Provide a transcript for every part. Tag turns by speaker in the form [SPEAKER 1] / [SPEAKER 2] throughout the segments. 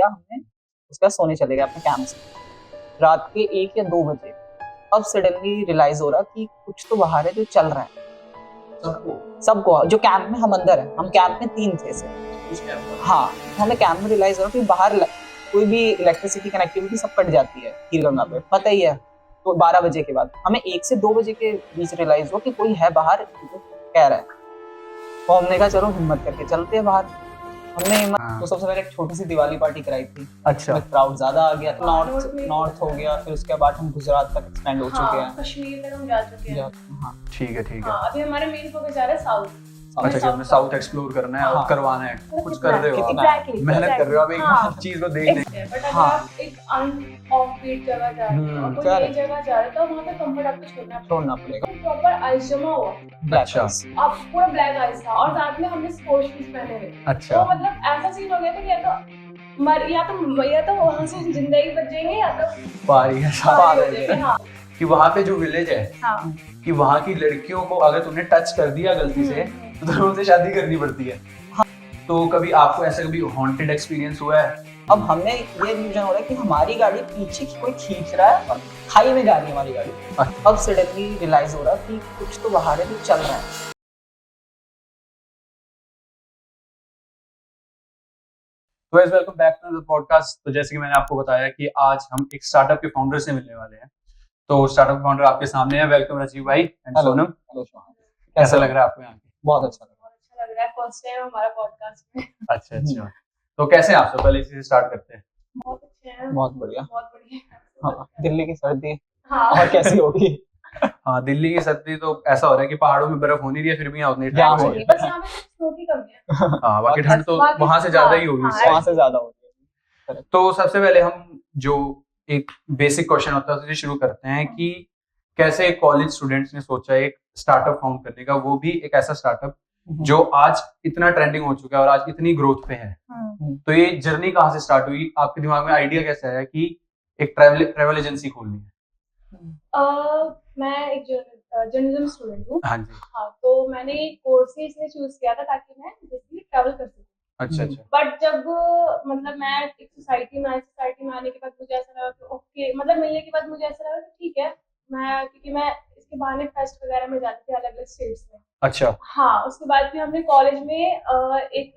[SPEAKER 1] किया हमने, उसके बाद सोने चले गए अपने कैंप से। रात के 1 या 2 बजे अब सडनली रियलाइज हो रहा कि कुछ तो बाहर है जो चल रहा है। सबको जो कैंप में हम अंदर है, हम कैंप में 3 थे सर। हाँ, तो हमें कैंप में रियलाइज हो रहा कि बाहर कोई भी इलेक्ट्रिसिटी कनेक्टिविटी सब कट जाती है खीरगंगा पे, पता ही है। तो 12 बजे के बाद हमें 1 से 2 बजे के बीच रियलाइज हुआ कि कोई है बाहर कह रहा है। तो हमने कहा चलो हिम्मत करके चलते हैं बाहर। हमने तो सबसे पहले एक छोटी सी दिवाली पार्टी कराई थी।
[SPEAKER 2] अच्छा,
[SPEAKER 1] क्राउड ज्यादा आ गया, नॉर्थ हो गया, फिर उसके बाद हम गुजरात तक एक्सपेंड हो चुके हैं,
[SPEAKER 3] कश्मीर तक हम जा चुके हैं।
[SPEAKER 1] हाँ
[SPEAKER 2] ठीक है ठीक है।
[SPEAKER 3] अभी हमारे मेन फोकस जा रहा है साउथ।
[SPEAKER 2] अच्छा, हमने साउथ एक्सप्लोर करना है और करवाना है, कुछ कर रहे हो आप,
[SPEAKER 3] Exactly,
[SPEAKER 2] मेहनत कर रहे हो आप एक चीज को देखने।
[SPEAKER 3] बट अगर आप एक ऑफबीट जगह जा रहे हो और कोई नई जगह जा रहे हो तो वहाँ पे कंफर्ट आपको छोड़ना
[SPEAKER 1] पड़ेगा।
[SPEAKER 3] प्रॉपर आइस जमा हुआ,
[SPEAKER 2] अच्छा,
[SPEAKER 3] अब पूरा ब्लैक आइस था और साथ में हमने स्पोर्ट्स शूज पहने हुए।
[SPEAKER 2] अच्छा,
[SPEAKER 3] तो मतलब ऐसा सीन हो गया था कि या तो वहाँ से जिंदगी बच जाएंगे या तो
[SPEAKER 2] पारी है
[SPEAKER 3] पार हो जाएंगे। हाँ,
[SPEAKER 2] कि वहाँ पे जो विलेज है,
[SPEAKER 3] हाँ,
[SPEAKER 2] कि वहाँ की लड़कियों को अगर तुमने टच कर दिया गलती से तो तुम्हें उनसे शादी करनी पड़ती है।
[SPEAKER 1] हाँ।
[SPEAKER 2] तो कभी आपको ऐसा कभी हॉन्टेड एक्सपीरियंस हुआ है?
[SPEAKER 1] अब हमने ये इल्यूजन हो रहा है कि हमारी गाड़ी पीछे की कोई खींच रहा है और खाई में जा रही है हमारी गाड़ी। अब सडनली रियलाइज हो रहा कि कुछ तो बाहर है जो चल रहा है।
[SPEAKER 2] तो guys, welcome back to the podcast. तो जैसे कि मैंने आपको बताया कि आज हम एक स्टार्टअप के फाउंडर से मिलने वाले हैं। तो स्टार्टअप फाउंडर आपके सामने है। वेलकम राजीव भाई एंड सोनम। कैसा लग रहा है आपको यहाँ?
[SPEAKER 1] बहुत अच्छा
[SPEAKER 3] लग रहा है। फर्स्ट टाइम हमारा पॉडकास्ट में।
[SPEAKER 2] अच्छा अच्छा। तो कैसे हैं आप सब? पहले इसी से स्टार्ट करते हैं।
[SPEAKER 3] बहुत अच्छे हैं।
[SPEAKER 1] बहुत बढ़िया। हाँ, दिल्ली की सर्दी
[SPEAKER 3] हाँ,
[SPEAKER 1] और कैसी होगी?
[SPEAKER 2] हाँ, दिल्ली की सर्दी तो ऐसा हो रहा है कि पहाड़ों में बर्फ होनी रही है, फिर भी यहाँ उतनी ठंड
[SPEAKER 1] यहाँ
[SPEAKER 2] हो
[SPEAKER 1] हो
[SPEAKER 2] रही है।
[SPEAKER 3] बस यहाँ पे स्नो की कमी है।
[SPEAKER 2] हाँ, बाकी ठंड तो वहाँ से ज्यादा ही होगी।
[SPEAKER 1] वहाँ से ज्यादा होगी।
[SPEAKER 2] तो सबसे पहले हम जो एक बेसिक क्वेश्चन होता है उससे शुरू करते हैं कि कैसे कॉलेज स्टूडेंट्स ने सोचा एक स्टार्टअप फाउंड करने का, वो भी एक ऐसा स्टार्टअप जो आज इतना ट्रेंडिंग हो चुका है और आज इतनी ग्रोथ पे है। तो ये जर्नी कहाँ से स्टार्ट हुई? आपके दिमाग में आइडिया कैसे आया कि एक ट्रैवल एजेंसी खोलनी है?
[SPEAKER 3] मैं एक जर्नलिज्म स्टूडेंट हूँ।
[SPEAKER 2] हाँ जी।
[SPEAKER 3] हाँ, तो मैंने कोर्स ही इसलिए चूज किया था ताकि मैं बेसिकली ट्रैवल कर सकूँ।
[SPEAKER 2] अच्छा अच्छा।
[SPEAKER 3] बट जब मतलब मैं एक सोसाइटी में आने के बाद मुझे ऐसा लगा कि ओके, मतलब मिलने के बाद मुझे ऐसा लगा कि ठीक है, क्योंकि मैं इसके बहाने फेस्ट वगैरह में जाती थी अलग अलग स्टेट्स में।
[SPEAKER 2] अच्छा।
[SPEAKER 3] हाँ, उसके बाद फिर हमने कॉलेज में एक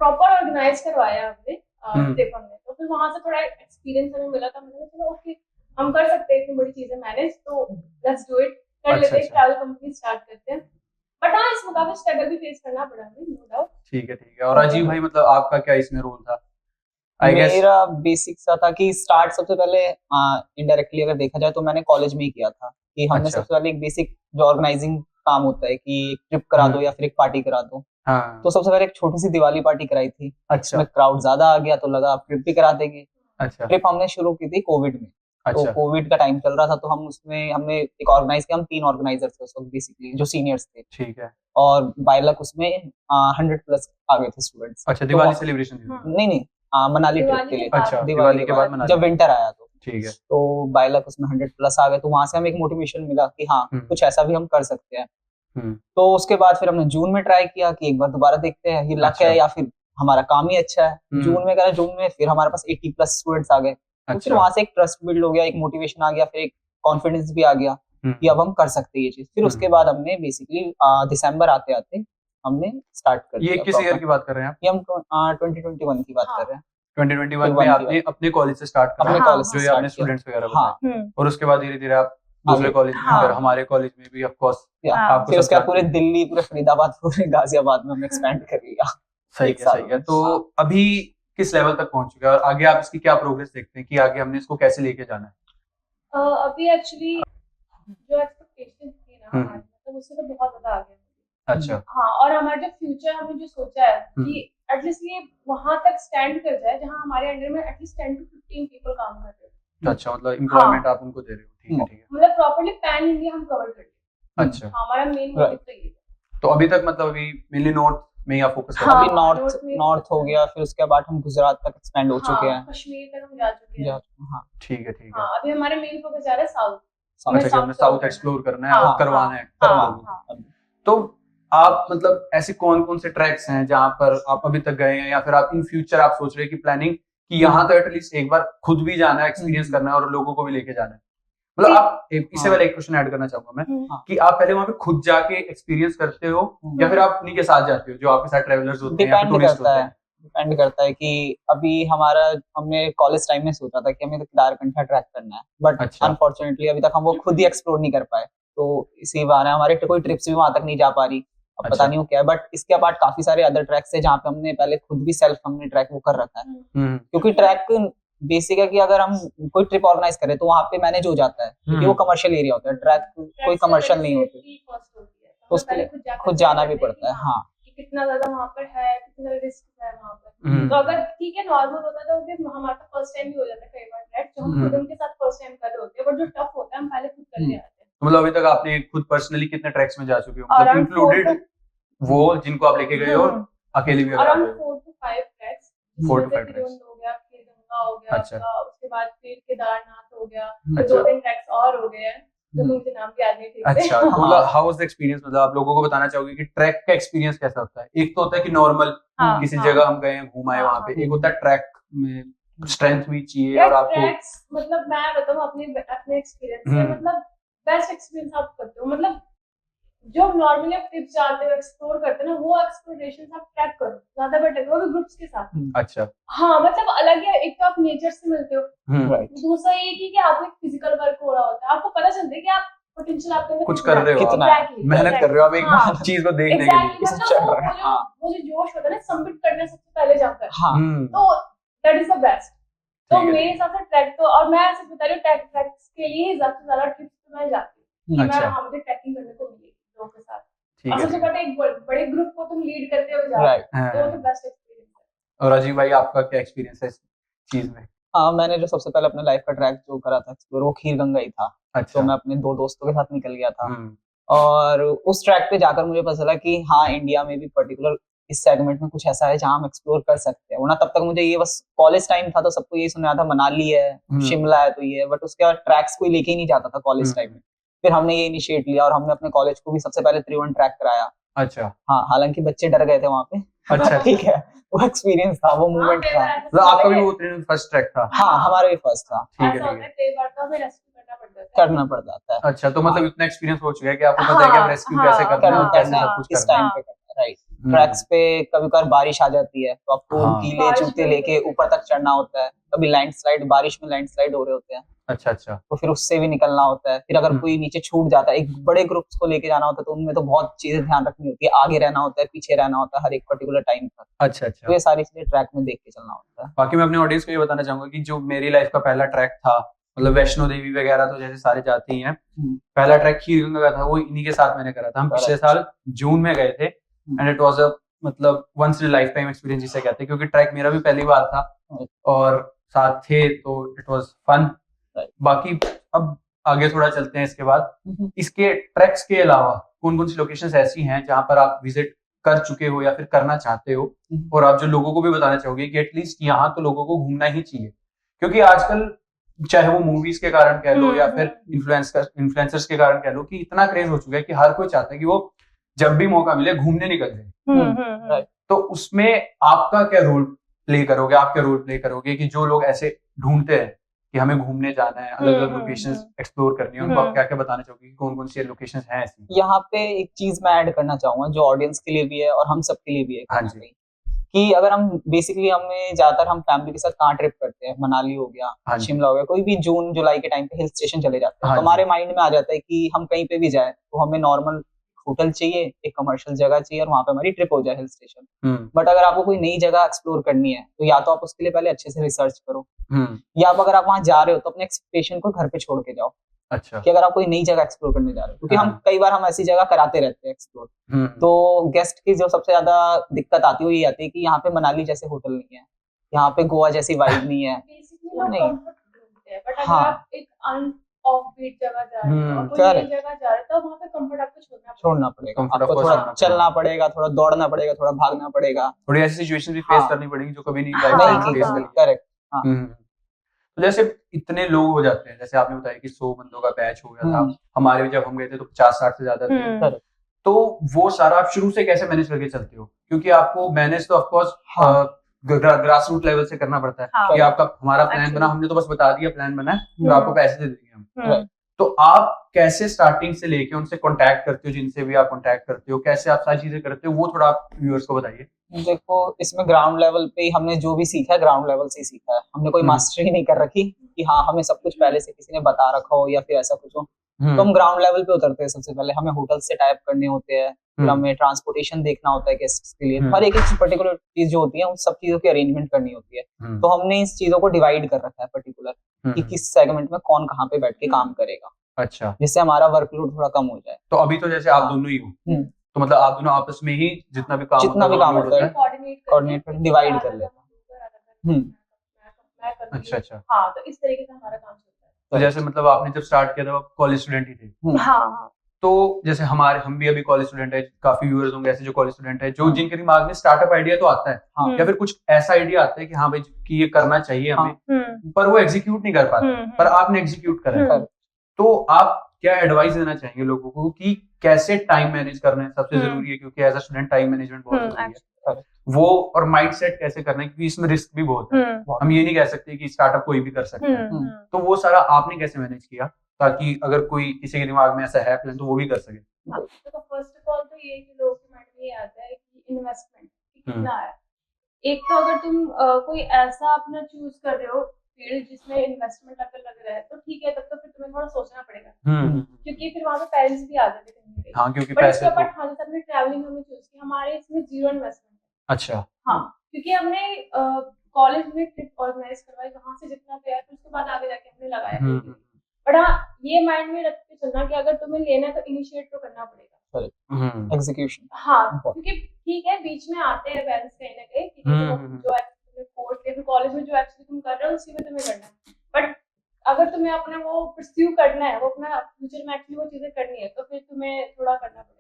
[SPEAKER 3] प्रॉपर ऑर्गेनाइज करवाया हमने ट्रिप हमने। तो फिर वहाँ से थोड़ा एक्सपीरियंस हमें मिला था। मैंने चलो ओके, हम कर सकते हैं इतनी बड़ी चीजें मैनेज, तो लेट्स डू इट, कर लेते हैं, ट्रैवल कंपनी स्टार्ट करते हैं। बट हाँ, इसमें काफी स्ट्रगल भी फेस करना पड़ा हमें, नो डाउट।
[SPEAKER 2] ठीक है ठीक है। और राजीव भाई, मतलब आपका क्या इसमें रोल था?
[SPEAKER 1] मेरा बेसिक सा था कि स्टार्ट सबसे पहले इनडायरेक्टली अगर देखा जाए तो मैंने कॉलेज में ही किया था कि हमने सबसे पहले एक बेसिक जो ऑर्गेनाइजिंग काम होता है कि एक ट्रिप करा दो या फिर एक पार्टी करा दो।
[SPEAKER 2] हाँ।
[SPEAKER 1] तो सबसे पहले एक छोटी सी दिवाली पार्टी कराई थी।
[SPEAKER 2] अच्छा।
[SPEAKER 1] क्राउड ज्यादा आ गया तो लगा ट्रिप भी करा देंगे।
[SPEAKER 2] अच्छा।
[SPEAKER 1] ट्रिप हमने शुरू की थी कोविड में।
[SPEAKER 2] अच्छा।
[SPEAKER 1] तो कोविड का टाइम चल रहा था तो हम उसमें हमने एक ऑर्गेनाइज किया। हम 3 ऑर्गेनाइजर थे उस वक्त बेसिकली जो सीनियर्स थे।
[SPEAKER 2] ठीक है।
[SPEAKER 1] और बाय लक उसमें 100+ आ गए थे स्टूडेंट्स।
[SPEAKER 2] अच्छा, दिवाली सेलिब्रेशन
[SPEAKER 1] नहीं, मनाली ट्रिप के लिए।
[SPEAKER 2] अच्छा, दिवाली के बाद मनाली
[SPEAKER 1] जब विंटर आया तो।
[SPEAKER 2] ठीक है।
[SPEAKER 1] तो बाय लक उसमें 100+ आ गए, तो वहां से हमें एक मोटिवेशन मिला कि हाँ कुछ ऐसा भी हम कर सकते हैं। तो उसके बाद फिर हमने जून में ट्राई किया कि एक बार दोबारा देखते हैं ये लक है या फिर हमारा काम ही अच्छा है। जून में करा, जून में फिर हमारे पास 80+ स्टूडेंट्स आ गए। तो फिर वहां से एक ट्रस्ट बिल्ड हो गया, एक मोटिवेशन आ गया, फिर एक कॉन्फिडेंस भी आ गया कि अब हम कर सकते हैं ये चीज। फिर उसके बाद हमने बेसिकली दिसंबर आते आते हमने स्टार्ट कर दिया।
[SPEAKER 2] ये किस ईयर की बात कर रहे हैं आप?
[SPEAKER 1] ये हम 2021 की बात कर रहे हैं।
[SPEAKER 2] 2021 में आपने अपने कॉलेज से स्टार्ट करा,
[SPEAKER 1] अपने कॉलेज से
[SPEAKER 2] जो आपने स्टूडेंट्स वगैरह बताए, और उसके बाद धीरे धीरे आप दूसरे कॉलेज में, फिर हमारे कॉलेज में भी ऑफ कोर्स आपको
[SPEAKER 1] फिर उसके बाद पूरे दिल्ली, पूरे फरीदाबाद, पूरे गाजियाबाद में हमने एक्सपेंड कर लिया।
[SPEAKER 2] सही है। तो अभी किस लेवल तक पहुंच चुका है और आगे आप इसकी क्या प्रोग्रेस देखते हैं कि आगे हमने इसको कैसे लेके जाना है?
[SPEAKER 3] अभी एक्चुअली जो एक्सपेक्टेशन थी ना हमारी, मतलब उससे तो बहुत ज्यादा आ गया।
[SPEAKER 2] अच्छा।
[SPEAKER 3] हाँ, और हमारा जो फ्यूचर हमने जो सोचा है कि एटलीस्ट ये वहां तक स्टैंड कर जाए जहां हमारे अंडर में एटलीस्ट 10 to 15 पीपल काम कर रहे हैं।
[SPEAKER 2] अच्छा, मतलब एम्प्लॉयमेंट आप उनको दे रहे हो। ठीक है ठीक है।
[SPEAKER 3] मतलब प्रॉपर्ली पैन इंडिया हम कवर कर रहे हैं।
[SPEAKER 2] अच्छा,
[SPEAKER 3] हमारा मेन मोटिव तो ये है।
[SPEAKER 2] तो अभी तक मतलब अभी मेनली नॉर्थ में ही आप फोकस कर
[SPEAKER 1] रहे हैं? अभी नॉर्थ हो गया, फिर उसके बाद हम गुजरात तक एक्सपेंड हो चुके हैं,
[SPEAKER 3] कश्मीर तक हम जा चुके हैं।
[SPEAKER 1] हाँ
[SPEAKER 2] ठीक है ठीक है।
[SPEAKER 3] अभी हमारे मेन फोकस जा रहा है साउथ।
[SPEAKER 2] अच्छा, हमने साउथ एक्सप्लोर करना है और करवाना है। तो आप मतलब ऐसे कौन कौन से ट्रैक्स हैं जहाँ पर आप अभी तक गए हैं या फिर आप इन फ्यूचर आप सोच रहे हैं कि प्लानिंग कि यहाँ तो एटलीस्ट एक बार खुद भी जाना है, एक्सपीरियंस करना है और लोगों को भी लेके जाना है। मतलब आप इससे पहले एक क्वेश्चन ऐड करना चाहूंगा मैं कि आप पहले वहां पे खुद जाके एक्सपीरियंस करते हो या फिर आप उन्हीं के साथ जाते हो जो आपके साथ ट्रैवलर्स होते हैं या फिर टूरिस्ट होते हैं?
[SPEAKER 1] डिपेंड करता है कि अभी हमने कॉलेज टाइम में सोचा था कि हमें तो केदारकंठा ट्रैक करना है, बट अनफॉर्चुनेटली अभी तक हम वो खुद ही एक्सप्लोर नहीं कर पाए, तो इसी बहाने हमारे कोई ट्रिप्स भी वहां तक नहीं जा पा रही। अब पता नहीं वो क्या है, बट इसके अपार्ट काफी सारे अदर ट्रैक्स है जहाँ पे हमने पहले खुद भी हमने ट्रैक वो कर रखा है, क्योंकि ट्रैक बेसिक है कि अगर हम कोई ट्रिप ऑर्गेनाइज करें तो वहाँ पे मैनेज हो जाता है, क्योंकि वो कमर्शियल एरिया होता है, ट्रैक कोई कमर्शियल नहीं होती, तो उसके लिए खुद जाना भी पड़ता है। हाँ,
[SPEAKER 3] कितना ज्यादा वहाँ पर है, कितना रिस्क है वहाँ पर। तो अगर ठीक है नॉर्मल होता है तो फिर हमारा फर्स्ट टाइम भी हो जाता है कई बार ट्रैक, जो हम खुद उनके साथ फर्स्ट टाइम कर रहे होते हैं, बट जो टफ होता है हम पहले खुद करके आते हैं।
[SPEAKER 2] मतलब अभी तक आपने खुद पर्सनली कितने ट्रैक्स में जा चुके हो, मतलब इंक्लूडेड वो जिनको आप लेके गए और अकेले भी?
[SPEAKER 3] Around 4 to 5 tracks,
[SPEAKER 2] 4 to 5 tracks
[SPEAKER 3] हो गया, फिर गंगा हो गया,
[SPEAKER 2] अच्छा।
[SPEAKER 3] उसके बाद फिर केदारनाथ हो गया, फिर 2-3 ट्रैक्स और हो गए हैं जो मुझे नाम भी याद नहीं ठीक से।
[SPEAKER 2] अच्छा, तो मतलब हाउ वाज द एक्सपीरियंस, मतलब आप लोगों को बताना चाहोगे कि ट्रैक का एक्सपीरियंस कैसा होता है? एक तो होता है कि नॉर्मल किसी जगह हम गए हैं, घूमाए वहां पे, एक होता है ट्रैक में स्ट्रेंथ भी चाहिए और आपको
[SPEAKER 3] ट्रैक्स, मतलब मैं बताऊं अपने एक्सपीरियंस से, मतलब बेस्ट एक्सपीरियंस आप करते हो, मतलब जो नॉर्मली आप ट्रिप जाते हो एक्सप्लोर करते हो ना, वो एक्सप्लोरेशन आप ट्रैक करो ज्यादा बेटर है, वो भी ग्रुप्स के साथ।
[SPEAKER 2] अच्छा,
[SPEAKER 3] हाँ, मतलब अलग है, एक तो आप नेचर से मिलते हो, दूसरा ये कि आपको एक फिजिकल वर्क हो रहा होता है, आपको पता चलता है कि आप पोटेंशियल आपके अंदर
[SPEAKER 2] कुछ कर रहे हो,
[SPEAKER 1] कितना
[SPEAKER 2] मेहनत कर रहे हो आप एक चीज को देखने के लिए,
[SPEAKER 3] मतलब वो जो जोश होता है ना सबमिट करने सबसे पहले जाकर, तो दैट इज द बेस्ट। तो मेरे हिसाब से ट्रैक तो, और मैं ऐसे बता रही हूँ ट्रैक्स के लिए ज्यादा से ज्यादा ट्रिप्स मैं जाती हूँ, मैं वहां मुझे ट्रैकिंग करने को मिली लोगों के साथ, और सबसे बड़ा एक बड़े ग्रुप को तुम लीड करते हुए जा रहे हो, तो वो तो बेस्ट एक्सपीरियंस है।
[SPEAKER 2] और अजीब भाई आपका क्या एक्सपीरियंस है इस चीज में?
[SPEAKER 1] हाँ, मैंने जो सबसे पहले अपने लाइफ का ट्रैक जो करा था एक्सप्लोर, वो खीर गंगा ही था।
[SPEAKER 2] अच्छा।
[SPEAKER 1] तो मैं अपने 2 दोस्तों के साथ निकल गया था, और उस ट्रैक पे जाकर मुझे पता चला कि हाँ, इंडिया में भी पर्टिकुलर इस सेगमेंट में कुछ ऐसा है जहाँ हम एक्सप्लोर कर सकते हैं, वरना तब तक मुझे ये बस कॉलेज टाइम था तो सबको यही सुना था मनाली है, शिमला है, तो ये है, बट उसके बाद ट्रैक्स कोई लेके ही नहीं जाता था कॉलेज टाइम में। फिर हमने ये इनिशिएट लिया और हमने अपने कॉलेज को भी सबसे पहले त्रिवेणी ट्रैक कराया।
[SPEAKER 2] अच्छा।
[SPEAKER 1] हाँ, हालांकि बच्चे डर गए थे वहाँ पे।
[SPEAKER 2] अच्छा,
[SPEAKER 1] ठीक है, वो एक्सपीरियंस था, वो मोमेंट था।
[SPEAKER 2] तो आपका भी वो फर्स्ट ट्रैक था?
[SPEAKER 1] हाँ, हमारा भी फर्स्ट था।
[SPEAKER 2] ठीक है,
[SPEAKER 3] कई बार तो हमें रेस्क्यू
[SPEAKER 1] करना पड़ता है।
[SPEAKER 2] अच्छा, तो मतलब इतना एक्सपीरियंस हो चुका है कि आपको पता है कि आप रेस्क्यू कैसे करना है, कैसे सब कुछ
[SPEAKER 1] इस टाइम पे करना है, राइट। ट्रैक्स पे कभी-कभार बारिश आ जाती है तो आपको गीले जूते लेके ऊपर तक चढ़ना होता है, कभी लैंडस्लाइड, बारिश में लैंडस्लाइड हो रहे होते हैं।
[SPEAKER 2] अच्छा,
[SPEAKER 1] तो फिर उससे भी निकलना होता है। फिर अगर कोई नीचे छूट जाता है, एक बड़े ग्रुप्स को लेके जाना होता है, तो उनमें तो बहुत चीजें ध्यान रखनी होती है, आगे रहना होता है, पीछे रहना होता है हर एक पर्टिकुलर टाइम पर।
[SPEAKER 2] अच्छा।
[SPEAKER 1] तो ये सारी चीजें ट्रैक में देख के चलना होता है।
[SPEAKER 2] बाकी मैं अपने ऑडियंस को ये बताना चाहूंगा कि जो मेरी लाइफ का पहला ट्रैक था, मतलब वैष्णो देवी वगैरह तो जैसे सारे जाते ही हैं, पहला ट्रैक खीर गंगा का था, वो इन्हीं के साथ मैंने करा था। हम पिछले साल जून में गए थे एंड इट वाज अ मतलब once in lifetime experience जिसे कहते हैं, क्योंकि ट्रैक मेरा भी पहली बार था और साथ थे, तो इट वाज फन। बाकी अब आगे थोड़ा चलते हैं इसके बाद। इसके ट्रैक्स के अलावा कौन कौन सी लोकेशंस ऐसी हैं जहां पर आप विजिट कर चुके हो या फिर करना चाहते हो, और आप जो लोगों को भी बताना चाहोगे कि एटलीस्ट यहाँ तो लोगों को घूमना ही चाहिए? क्योंकि आजकल चाहे वो मूवीज के कारण कह लो या फिर इन्फ्लुएंसर्स के कारण कह लो कि इतना क्रेज हो चुका है कि हर कोई चाहता है कि वो जब भी मौका मिले घूमने निकल जाए। तो उसमें आपका क्या रोल प्ले करोगे, आप क्या रोल प्ले करोगे कि जो लोग ऐसे ढूंढते हैं कि हमें घूमने जाना है, अलग अलग लोकेशंस एक्सप्लोर करनी है, उनको आप क्या क्या बताना चाहोगे कि कौन कौन सी लोकेशंस हैं ऐसी?
[SPEAKER 1] यहाँ पे एक चीज मैं ऐड करना चाहूंगा जो ऑडियंस के लिए भी है और हम सब के लिए भी है।
[SPEAKER 2] हाँ जी।
[SPEAKER 1] कि अगर हम बेसिकली हमें ज्यादातर हम फैमिली के साथ कहाँ ट्रिप करते हैं, मनाली हो गया, शिमला हो गया, कोई भी जून जुलाई के टाइम पे हिल स्टेशन चले जाते हैं, तो हमारे माइंड में आ जाता है कि हम कहीं पे भी जाए तो हमें नॉर्मल होटल चाहिए, एक कमर्शियल जगह चाहिए और वहां पे हमारी ट्रिप हो जाए हिल स्टेशन। बट अगर आपको कोई नई जगह एक्सप्लोर करनी है तो या तो आप उसके लिए पहले अच्छे से रिसर्च करो, या अगर आप वहां जा रहे हो तो अपने एक्सपेक्टेशन को घर पे छोड़ के जाओ।
[SPEAKER 2] अच्छा।
[SPEAKER 1] कि अगर आप कोई नई जगह एक्सप्लोर करने जा रहे हो, क्योंकि हम कई बार हम ऐसी जगह कराते रहते हैं एक्सप्लोर, तो गेस्ट की जो सबसे ज्यादा दिक्कत आती है वो ये आती है कि यहाँ पे मनाली जैसे होटल नहीं है, यहाँ पे गोवा जैसी वाइब नहीं है।
[SPEAKER 3] नहीं, बट अगर आप एक ऑफबीट जगह जा रहे हो, कोई नई जगह जा रहे हो, तो वहाँ पे कंफर्ट आपको छोड़ना
[SPEAKER 1] पड़ेगा। आपको थोड़ा चलना पड़ेगा, थोड़ा दौड़ना पड़ेगा, थोड़ा भागना पड़ेगा,
[SPEAKER 2] थोड़ी ऐसी सिचुएशन भी फेस करनी पड़ेगी जो कभी नहीं फेस करी।
[SPEAKER 1] करेक्ट।
[SPEAKER 2] तो जैसे इतने लोग हो जाते हैं, जैसे आपने बताया कि 100 बंदों का बैच हो गया था, हमारे भी जब हम गए थे तो 50-60 से ज्यादा थे, तो वो सारा आप शुरू से कैसे मैनेज करके चलते हो? क्योंकि आपको मैनेज तो of course grass root level से करना पड़ता है
[SPEAKER 3] हाँ।
[SPEAKER 2] कि आपका हमारा प्लान
[SPEAKER 3] Actually.
[SPEAKER 2] बना, हमने तो बस बता दिया प्लान बना है, तो
[SPEAKER 3] हम्म।
[SPEAKER 2] आपको पैसे दे देंगे हम। तो आप कैसे स्टार्टिंग से लेके उनसे कांटेक्ट करते हो, जिनसे भी आप कांटेक्ट करते हो, कैसे आप सारी चीजें करते हो, वो थोड़ा आप व्यूअर्स को बताइए।
[SPEAKER 1] देखो, इसमें ग्राउंड लेवल पे ही हमने जो भी सीखा है ग्राउंड लेवल से ही सीखा है। हमने कोई मास्टरी नहीं कर रखी कि हाँ हमें सब कुछ पहले से किसी ने बता रखा हो या फिर ऐसा कुछ हो। तो हम ग्राउंड लेवल पे उतरते हैं। सबसे पहले हमें होटल से टाइप करने होते हैं, फिर हमें ट्रांसपोर्टेशन देखना होता है गेस्ट्स के लिए। हर एक पर्टिकुलर चीज जो होती है उन सब चीजों की अरेंजमेंट करनी होती है। तो हमने इस चीजों को डिवाइड कर रखा है पर्टिकुलर कि किस सेगमेंट में कौन कहाँ पे बैठ के काम करेगा,
[SPEAKER 2] अच्छा,
[SPEAKER 1] जिससे हमारा वर्कलोड थोड़ा कम हो जाए।
[SPEAKER 2] तो अभी तो जैसे आप दोनों ही हो, तो मतलब आप दोनों आपस में ही जितना भी काम होता है
[SPEAKER 1] कोऑर्डिनेट कर डिवाइड कर लेते हैं।
[SPEAKER 2] अच्छा।
[SPEAKER 3] हाँ, तो इस तरीके से हमारा काम चलता है।
[SPEAKER 2] तो जैसे मतलब आपने जब स्टार्ट किया था आप कॉलेज स्टूडेंट ही थे।
[SPEAKER 3] हाँ।
[SPEAKER 2] तो जैसे हम भी अभी कॉलेज स्टूडेंट है, काफी व्यूअर्स होंगे ऐसे जो कॉलेज स्टूडेंट है, जो जिनके दिमाग में स्टार्टअप आइडिया तो आता है या फिर कुछ ऐसा आइडिया आता है कि हाँ भाई कि ये करना चाहिए हमें, पर वो एग्जीक्यूट नहीं कर पाते, पर आपने एग्जीक्यूट करा है। तो आप क्या एडवाइस देना चाहेंगे लोगों को कि कैसे टाइम मैनेज करना है? सबसे जरूरी है, क्योंकि as a student time management बहुत जरूरी है। वो और माइंडसेट कैसे करना है, क्योंकि इसमें रिस्क भी बहुत है। हम ये नहीं कह सकते कि स्टार्टअप कोई भी कर सकता है। तो वो सारा आपने कैसे मैनेज किया ताकि अगर कोई किसी के दिमाग में ऐसा है प्लान तो वो भी कर सके?
[SPEAKER 3] तो फर्स्ट ऑफ ऑल तो ये कि लोगों के माइंड में ये आता है कि इन्वेस्टमेंट कितना है। एक तो अगर तुम कोई ऐसा अपना चूज कर रहे हो फील्ड जिसमें इन्वेस्टमेंट अगर लग रहा है तो ठीक है, तब तो फिर तुम्हें थोड़ा सोचना पड़ेगा, क्योंकि फिर वहाँ पे पेरेंट्स भी आ जाते हैं।
[SPEAKER 2] हाँ, क्योंकि
[SPEAKER 3] बट
[SPEAKER 2] पैसे
[SPEAKER 3] इसके बाद हाँ, जैसे हमने ट्रैवलिंग हमने चूज की, हमारे इसमें जीरो इन्वेस्टमेंट है।
[SPEAKER 2] अच्छा।
[SPEAKER 3] हाँ, क्योंकि हमने कॉलेज में ट्रिप ऑर्गेनाइज करवाई, वहाँ से जितना गया फिर उसके बाद आगे जाके हमने लगाया। बट हाँ, ये माइंड में रख के चलना कि अगर तुम्हें लेना है तो इनिशिएट तो करना पड़ेगा,
[SPEAKER 1] एग्जीक्यूशन।
[SPEAKER 3] हाँ, क्योंकि ठीक है बीच में आते हैं पेरेंट्स कहीं ना कहीं कि जो एक्चुअली कोर्स या फिर कॉलेज में जो एक्चुअली तुम कर रहे हो उसी में तुम्हें करना है। बट अगर तुम्हें अपना वो परस्यू करना है, वो अपना फ्यूचर में एक्चुअली वो चीजें करनी है, तो फिर तुम्हें थोड़ा करना पड़ेगा।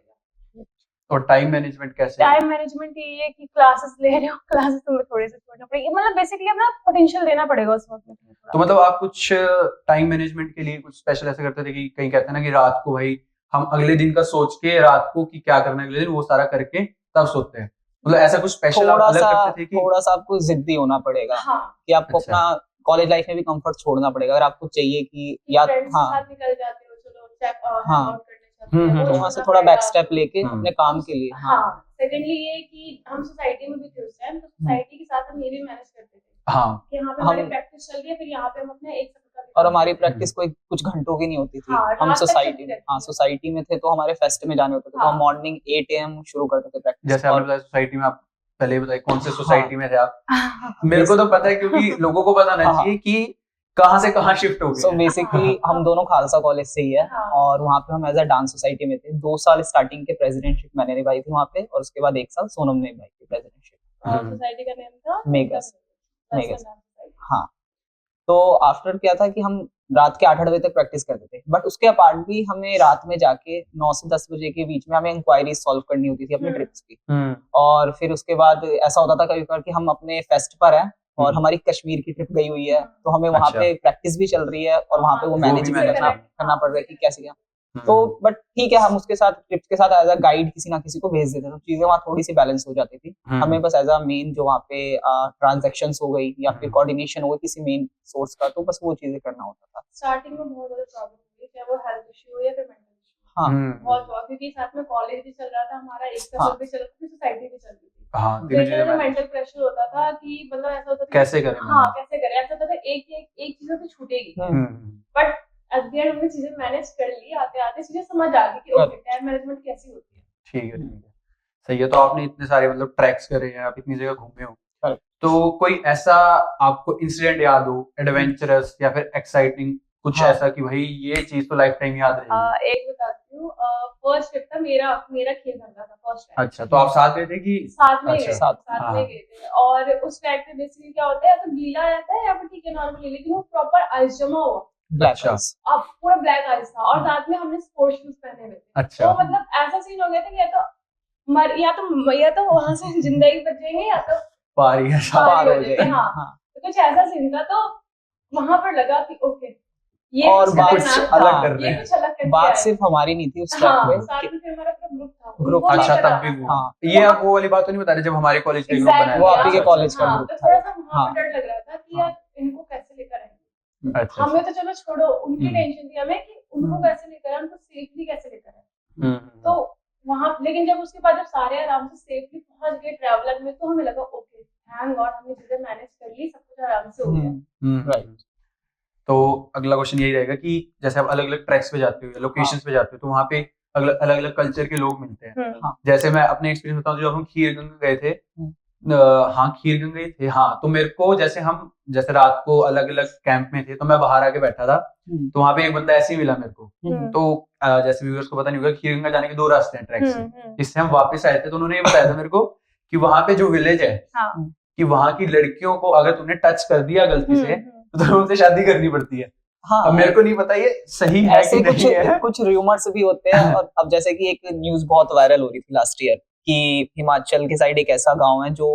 [SPEAKER 2] और टाइम मैनेजमेंट कैसे?
[SPEAKER 3] टाइम मैनेजमेंट ये है कि क्लासेस ले रहे हो, क्लासेस तुम्हें थोड़े से छोड़ना पड़ेगा, मतलब बेसिकली अपना पोटेंशियल देना पड़ेगा उस वक्त में।
[SPEAKER 2] तो मतलब आप कुछ टाइम मैनेजमेंट के लिए कुछ स्पेशल ऐसे करते थे कि कहीं कहते हैं ना कि रात को भाई हम अगले दिन का सोच के रात को कि क्या करना है अगले दिन, वो सारा करके तब सोते हैं, मतलब ऐसा कुछ स्पेशल आप अलग करते थे कि
[SPEAKER 1] थोड़ा सा आपको जिद्दी होना पड़ेगा? हाँ। कि आपको अपना कॉलेज लाइफ में भी कंफर्ट छोड़ना पड़ेगा अगर आपको चाहिए कि या
[SPEAKER 3] साथ निकल जाते हो, चलो
[SPEAKER 1] हाँ, तो वहाँ से थोड़ा बैक स्टेप लेके अपने काम के लिए।
[SPEAKER 3] हाँ, सेकेंडली ये कि हम सोसाइटी में भी थे उस टाइम, तो सोसाइटी के साथ हम ये भी मैनेज करते थे। हाँ, कि यहाँ पे हमारी प्रैक्टिस चल रही है, फिर यहाँ पे हम अपने एक
[SPEAKER 1] और हमारी प्रैक्टिस कोई कुछ घंटों की नहीं होती थी। हम सोसाइटी में थे तो हमारे फेस्ट में जाने होते थे, तो हम मॉर्निंग 8 AM शुरू करते थे प्रैक्टिस।
[SPEAKER 2] जैसे आपने बताया सोसाइटी में, आप पहले बताइए कौन से सोसाइटी में थे आप? मेरे को तो पता है क्योंकि लोगों को पता होना चाहिए कि कहाँ से कहाँ शिफ्ट हो गए।
[SPEAKER 1] सो बेसिकली हम दोनों खालसा कॉलेज से ही है और वहाँ पे हम एज अ डांस सोसाइटी में थे। 2 साल स्टार्टिंग के प्रेसिडेंटशिप मैंने निभाई थी वहाँ पे, और उसके बाद 1 साल सोनम ने निभाई थी प्रेसिडेंटशिप।
[SPEAKER 3] सोसाइटी का नेम था
[SPEAKER 1] मेगस। हाँ, तो आफ्टर क्या था कि हम रात के 8-8 बजे तक प्रैक्टिस करते थे, बट उसके अपार्ट भी हमें रात में जाके 9 से 10 बजे के बीच में हमें इंक्वायरीज सॉल्व करनी होती थी अपने ट्रिप्स की। और फिर उसके बाद ऐसा होता था कभी कभार कि हम अपने फेस्ट पर हैं और हमारी कश्मीर की ट्रिप गई हुई है, तो हमें वहाँ पे प्रैक्टिस भी चल रही है और वहाँ पे वो मैनेज भी करना पड़ रहा है कि कैसे क्या। तो बट ठीक है, हम उसके साथ ट्रिप्स के साथ एज अ गाइड किसी ना किसी को भेज देते थे, तो चीजें वहाँ थोड़ी सी बैलेंस हो जाती थी। हमें बस एज अ मेन जो वहाँ पे ट्रांजैक्शंस हो गई या फिर कोऑर्डिनेशन हो गई किसी मेन सोर्स का, तो बस वो चीजें करना होता था। स्टार्टिंग में बहुत ज्यादा प्रॉब्लम हुई, चाहे वो हेल्थ इशू हो या फिर मेंटल इशू। हाँ, बहुत हुआ, क्योंकि साथ में कॉलेज भी चल रहा था हमारा, एक सफर भी चल रहा था, सोसाइटी भी चल रही थी। हाँ, फिर मेंटल प्रेशर होता था कि मतलब ऐसा होता था कैसे करें। हाँ, कैसे करें, ऐसा होता था एक चीज तो छूटेगी, बट एट द एंड हमने चीजें मैनेज कर ली। आते आते चीजें समझ आ गई कि ओके टाइम मैनेजमेंट कैसी होती है। ठीक है,
[SPEAKER 2] सही है। तो आपने इतने सारे मतलब ट्रैक्स करे हैं, आप इतनी जगह घूमे हो, तो कोई ऐसा आपको इंसिडेंट याद हो एडवेंचरस या फिर एक्साइटिंग कुछ ऐसा कि भाई ये चीज तो लाइफ टाइम याद रहेगी?
[SPEAKER 3] एक बताती हूँ, फर्स्ट ट्रिप था मेरा खेल धंधा था फर्स्ट टाइम।
[SPEAKER 2] अच्छा, तो आप साथ गए थे कि?
[SPEAKER 3] साथ में गए थे। और उस टाइम पे बेसिकली क्या होता है, या तो गीला रहता है या फिर ठीक है नॉर्मली, लेकिन वो प्रॉपर आइस जमा हुआ, अब पूरा ब्लैक आइस था और साथ में हमने स्पोर्ट्स शूज पहने हुए थे। तो मतलब ऐसा सीन हो गया था कि या तो वहां से जिंदगी बचेंगे या तो पार हो जाएंगे। हाँ, तो कुछ ऐसा सीन था। तो वहां पर लगा कि ओके ये
[SPEAKER 1] और
[SPEAKER 3] कुछ
[SPEAKER 1] बात
[SPEAKER 3] अलग
[SPEAKER 2] कुछ
[SPEAKER 3] ना
[SPEAKER 2] अलग
[SPEAKER 1] हाँ,
[SPEAKER 2] कर रहे
[SPEAKER 3] ये
[SPEAKER 2] हैं।
[SPEAKER 3] कुछ अलग करके
[SPEAKER 1] बात
[SPEAKER 3] आए।
[SPEAKER 1] सिर्फ हमारी नहीं थी उस टाइम
[SPEAKER 3] हाँ
[SPEAKER 1] पे
[SPEAKER 3] साथ में फिर हमारा पूरा ग्रुप था
[SPEAKER 1] ग्रुप
[SPEAKER 3] उनको
[SPEAKER 1] था।
[SPEAKER 2] अच्छा
[SPEAKER 3] लेकर
[SPEAKER 2] तब
[SPEAKER 3] आना
[SPEAKER 2] भी वो
[SPEAKER 3] था।
[SPEAKER 1] हाँ
[SPEAKER 2] ये आप वो वाली बात तो नहीं बता रहे जब हमारे कॉलेज के ग्रुप बनाया
[SPEAKER 3] Exactly,
[SPEAKER 1] वो
[SPEAKER 2] था?
[SPEAKER 1] आप ही के
[SPEAKER 2] अच्छा,
[SPEAKER 1] कॉलेज का
[SPEAKER 3] हाँ,
[SPEAKER 1] ग्रुप
[SPEAKER 3] तो
[SPEAKER 1] था।
[SPEAKER 3] थोड़ा सा वहाँ
[SPEAKER 1] हाँ
[SPEAKER 3] पे डर लग रहा था कि
[SPEAKER 1] हाँ
[SPEAKER 3] यार इनको कैसे लेकर आएंगे।
[SPEAKER 2] अच्छा
[SPEAKER 3] हमें
[SPEAKER 2] अच्छा
[SPEAKER 3] तो चलो छोड़ो, उनकी
[SPEAKER 2] हम्म,
[SPEAKER 3] टेंशन थी हमें कि उनको
[SPEAKER 1] हम्म,
[SPEAKER 3] कैसे लेकर आए, उनको सेफली कैसे लेकर आए।
[SPEAKER 2] हम्म,
[SPEAKER 3] तो वहाँ लेकिन जब उसके बाद जब सारे आराम से सेफली पहुंच गए ट्रैवलर में, तो हमें लगा ओके थैंक गॉड हमने चीजें मैनेज कर ली, सब कुछ आराम से हो गया।
[SPEAKER 1] राइट।
[SPEAKER 2] तो अगला क्वेश्चन यही रहेगा कि जैसे आप अलग अलग ट्रैक्स पे जाते हो या लोकेशंस पे जाते हो तो वहाँ पे अलग अलग कल्चर के लोग मिलते हैं।
[SPEAKER 1] हाँ
[SPEAKER 2] जैसे मैं अपने एक्सपीरियंस बताऊं, जब हम खीरगंगा गए थे, हाँ खीरगंगा गए थे, हाँ तो मेरे को जैसे रात को अलग अलग कैंप में थे तो मैं बाहर आके बैठा था, तो वहाँ पे एक बंदा ऐसे ही मिला मेरे को। तो जैसे व्यूअर्स को पता नहीं होगा, खीरगंगा जाने के 2 रास्ते हैं ट्रैक से। इससे हम वापस आए थे तो उन्होंने ये बताया था मेरे को कि वहाँ पे जो विलेज है कि वहाँ की लड़कियों को अगर तूने टच कर दिया गलती से तो तुम्हें उनसे शादी करनी पड़ती है।
[SPEAKER 1] हाँ
[SPEAKER 2] अब मेरे को नहीं पता ये सही है
[SPEAKER 1] ऐसे
[SPEAKER 2] कि
[SPEAKER 1] कुछ
[SPEAKER 2] नहीं है।
[SPEAKER 1] कुछ रूमर्स भी होते हैं। और अब जैसे कि एक न्यूज बहुत वायरल हो रही थी लास्ट ईयर कि हिमाचल के साइड एक ऐसा गांव है जो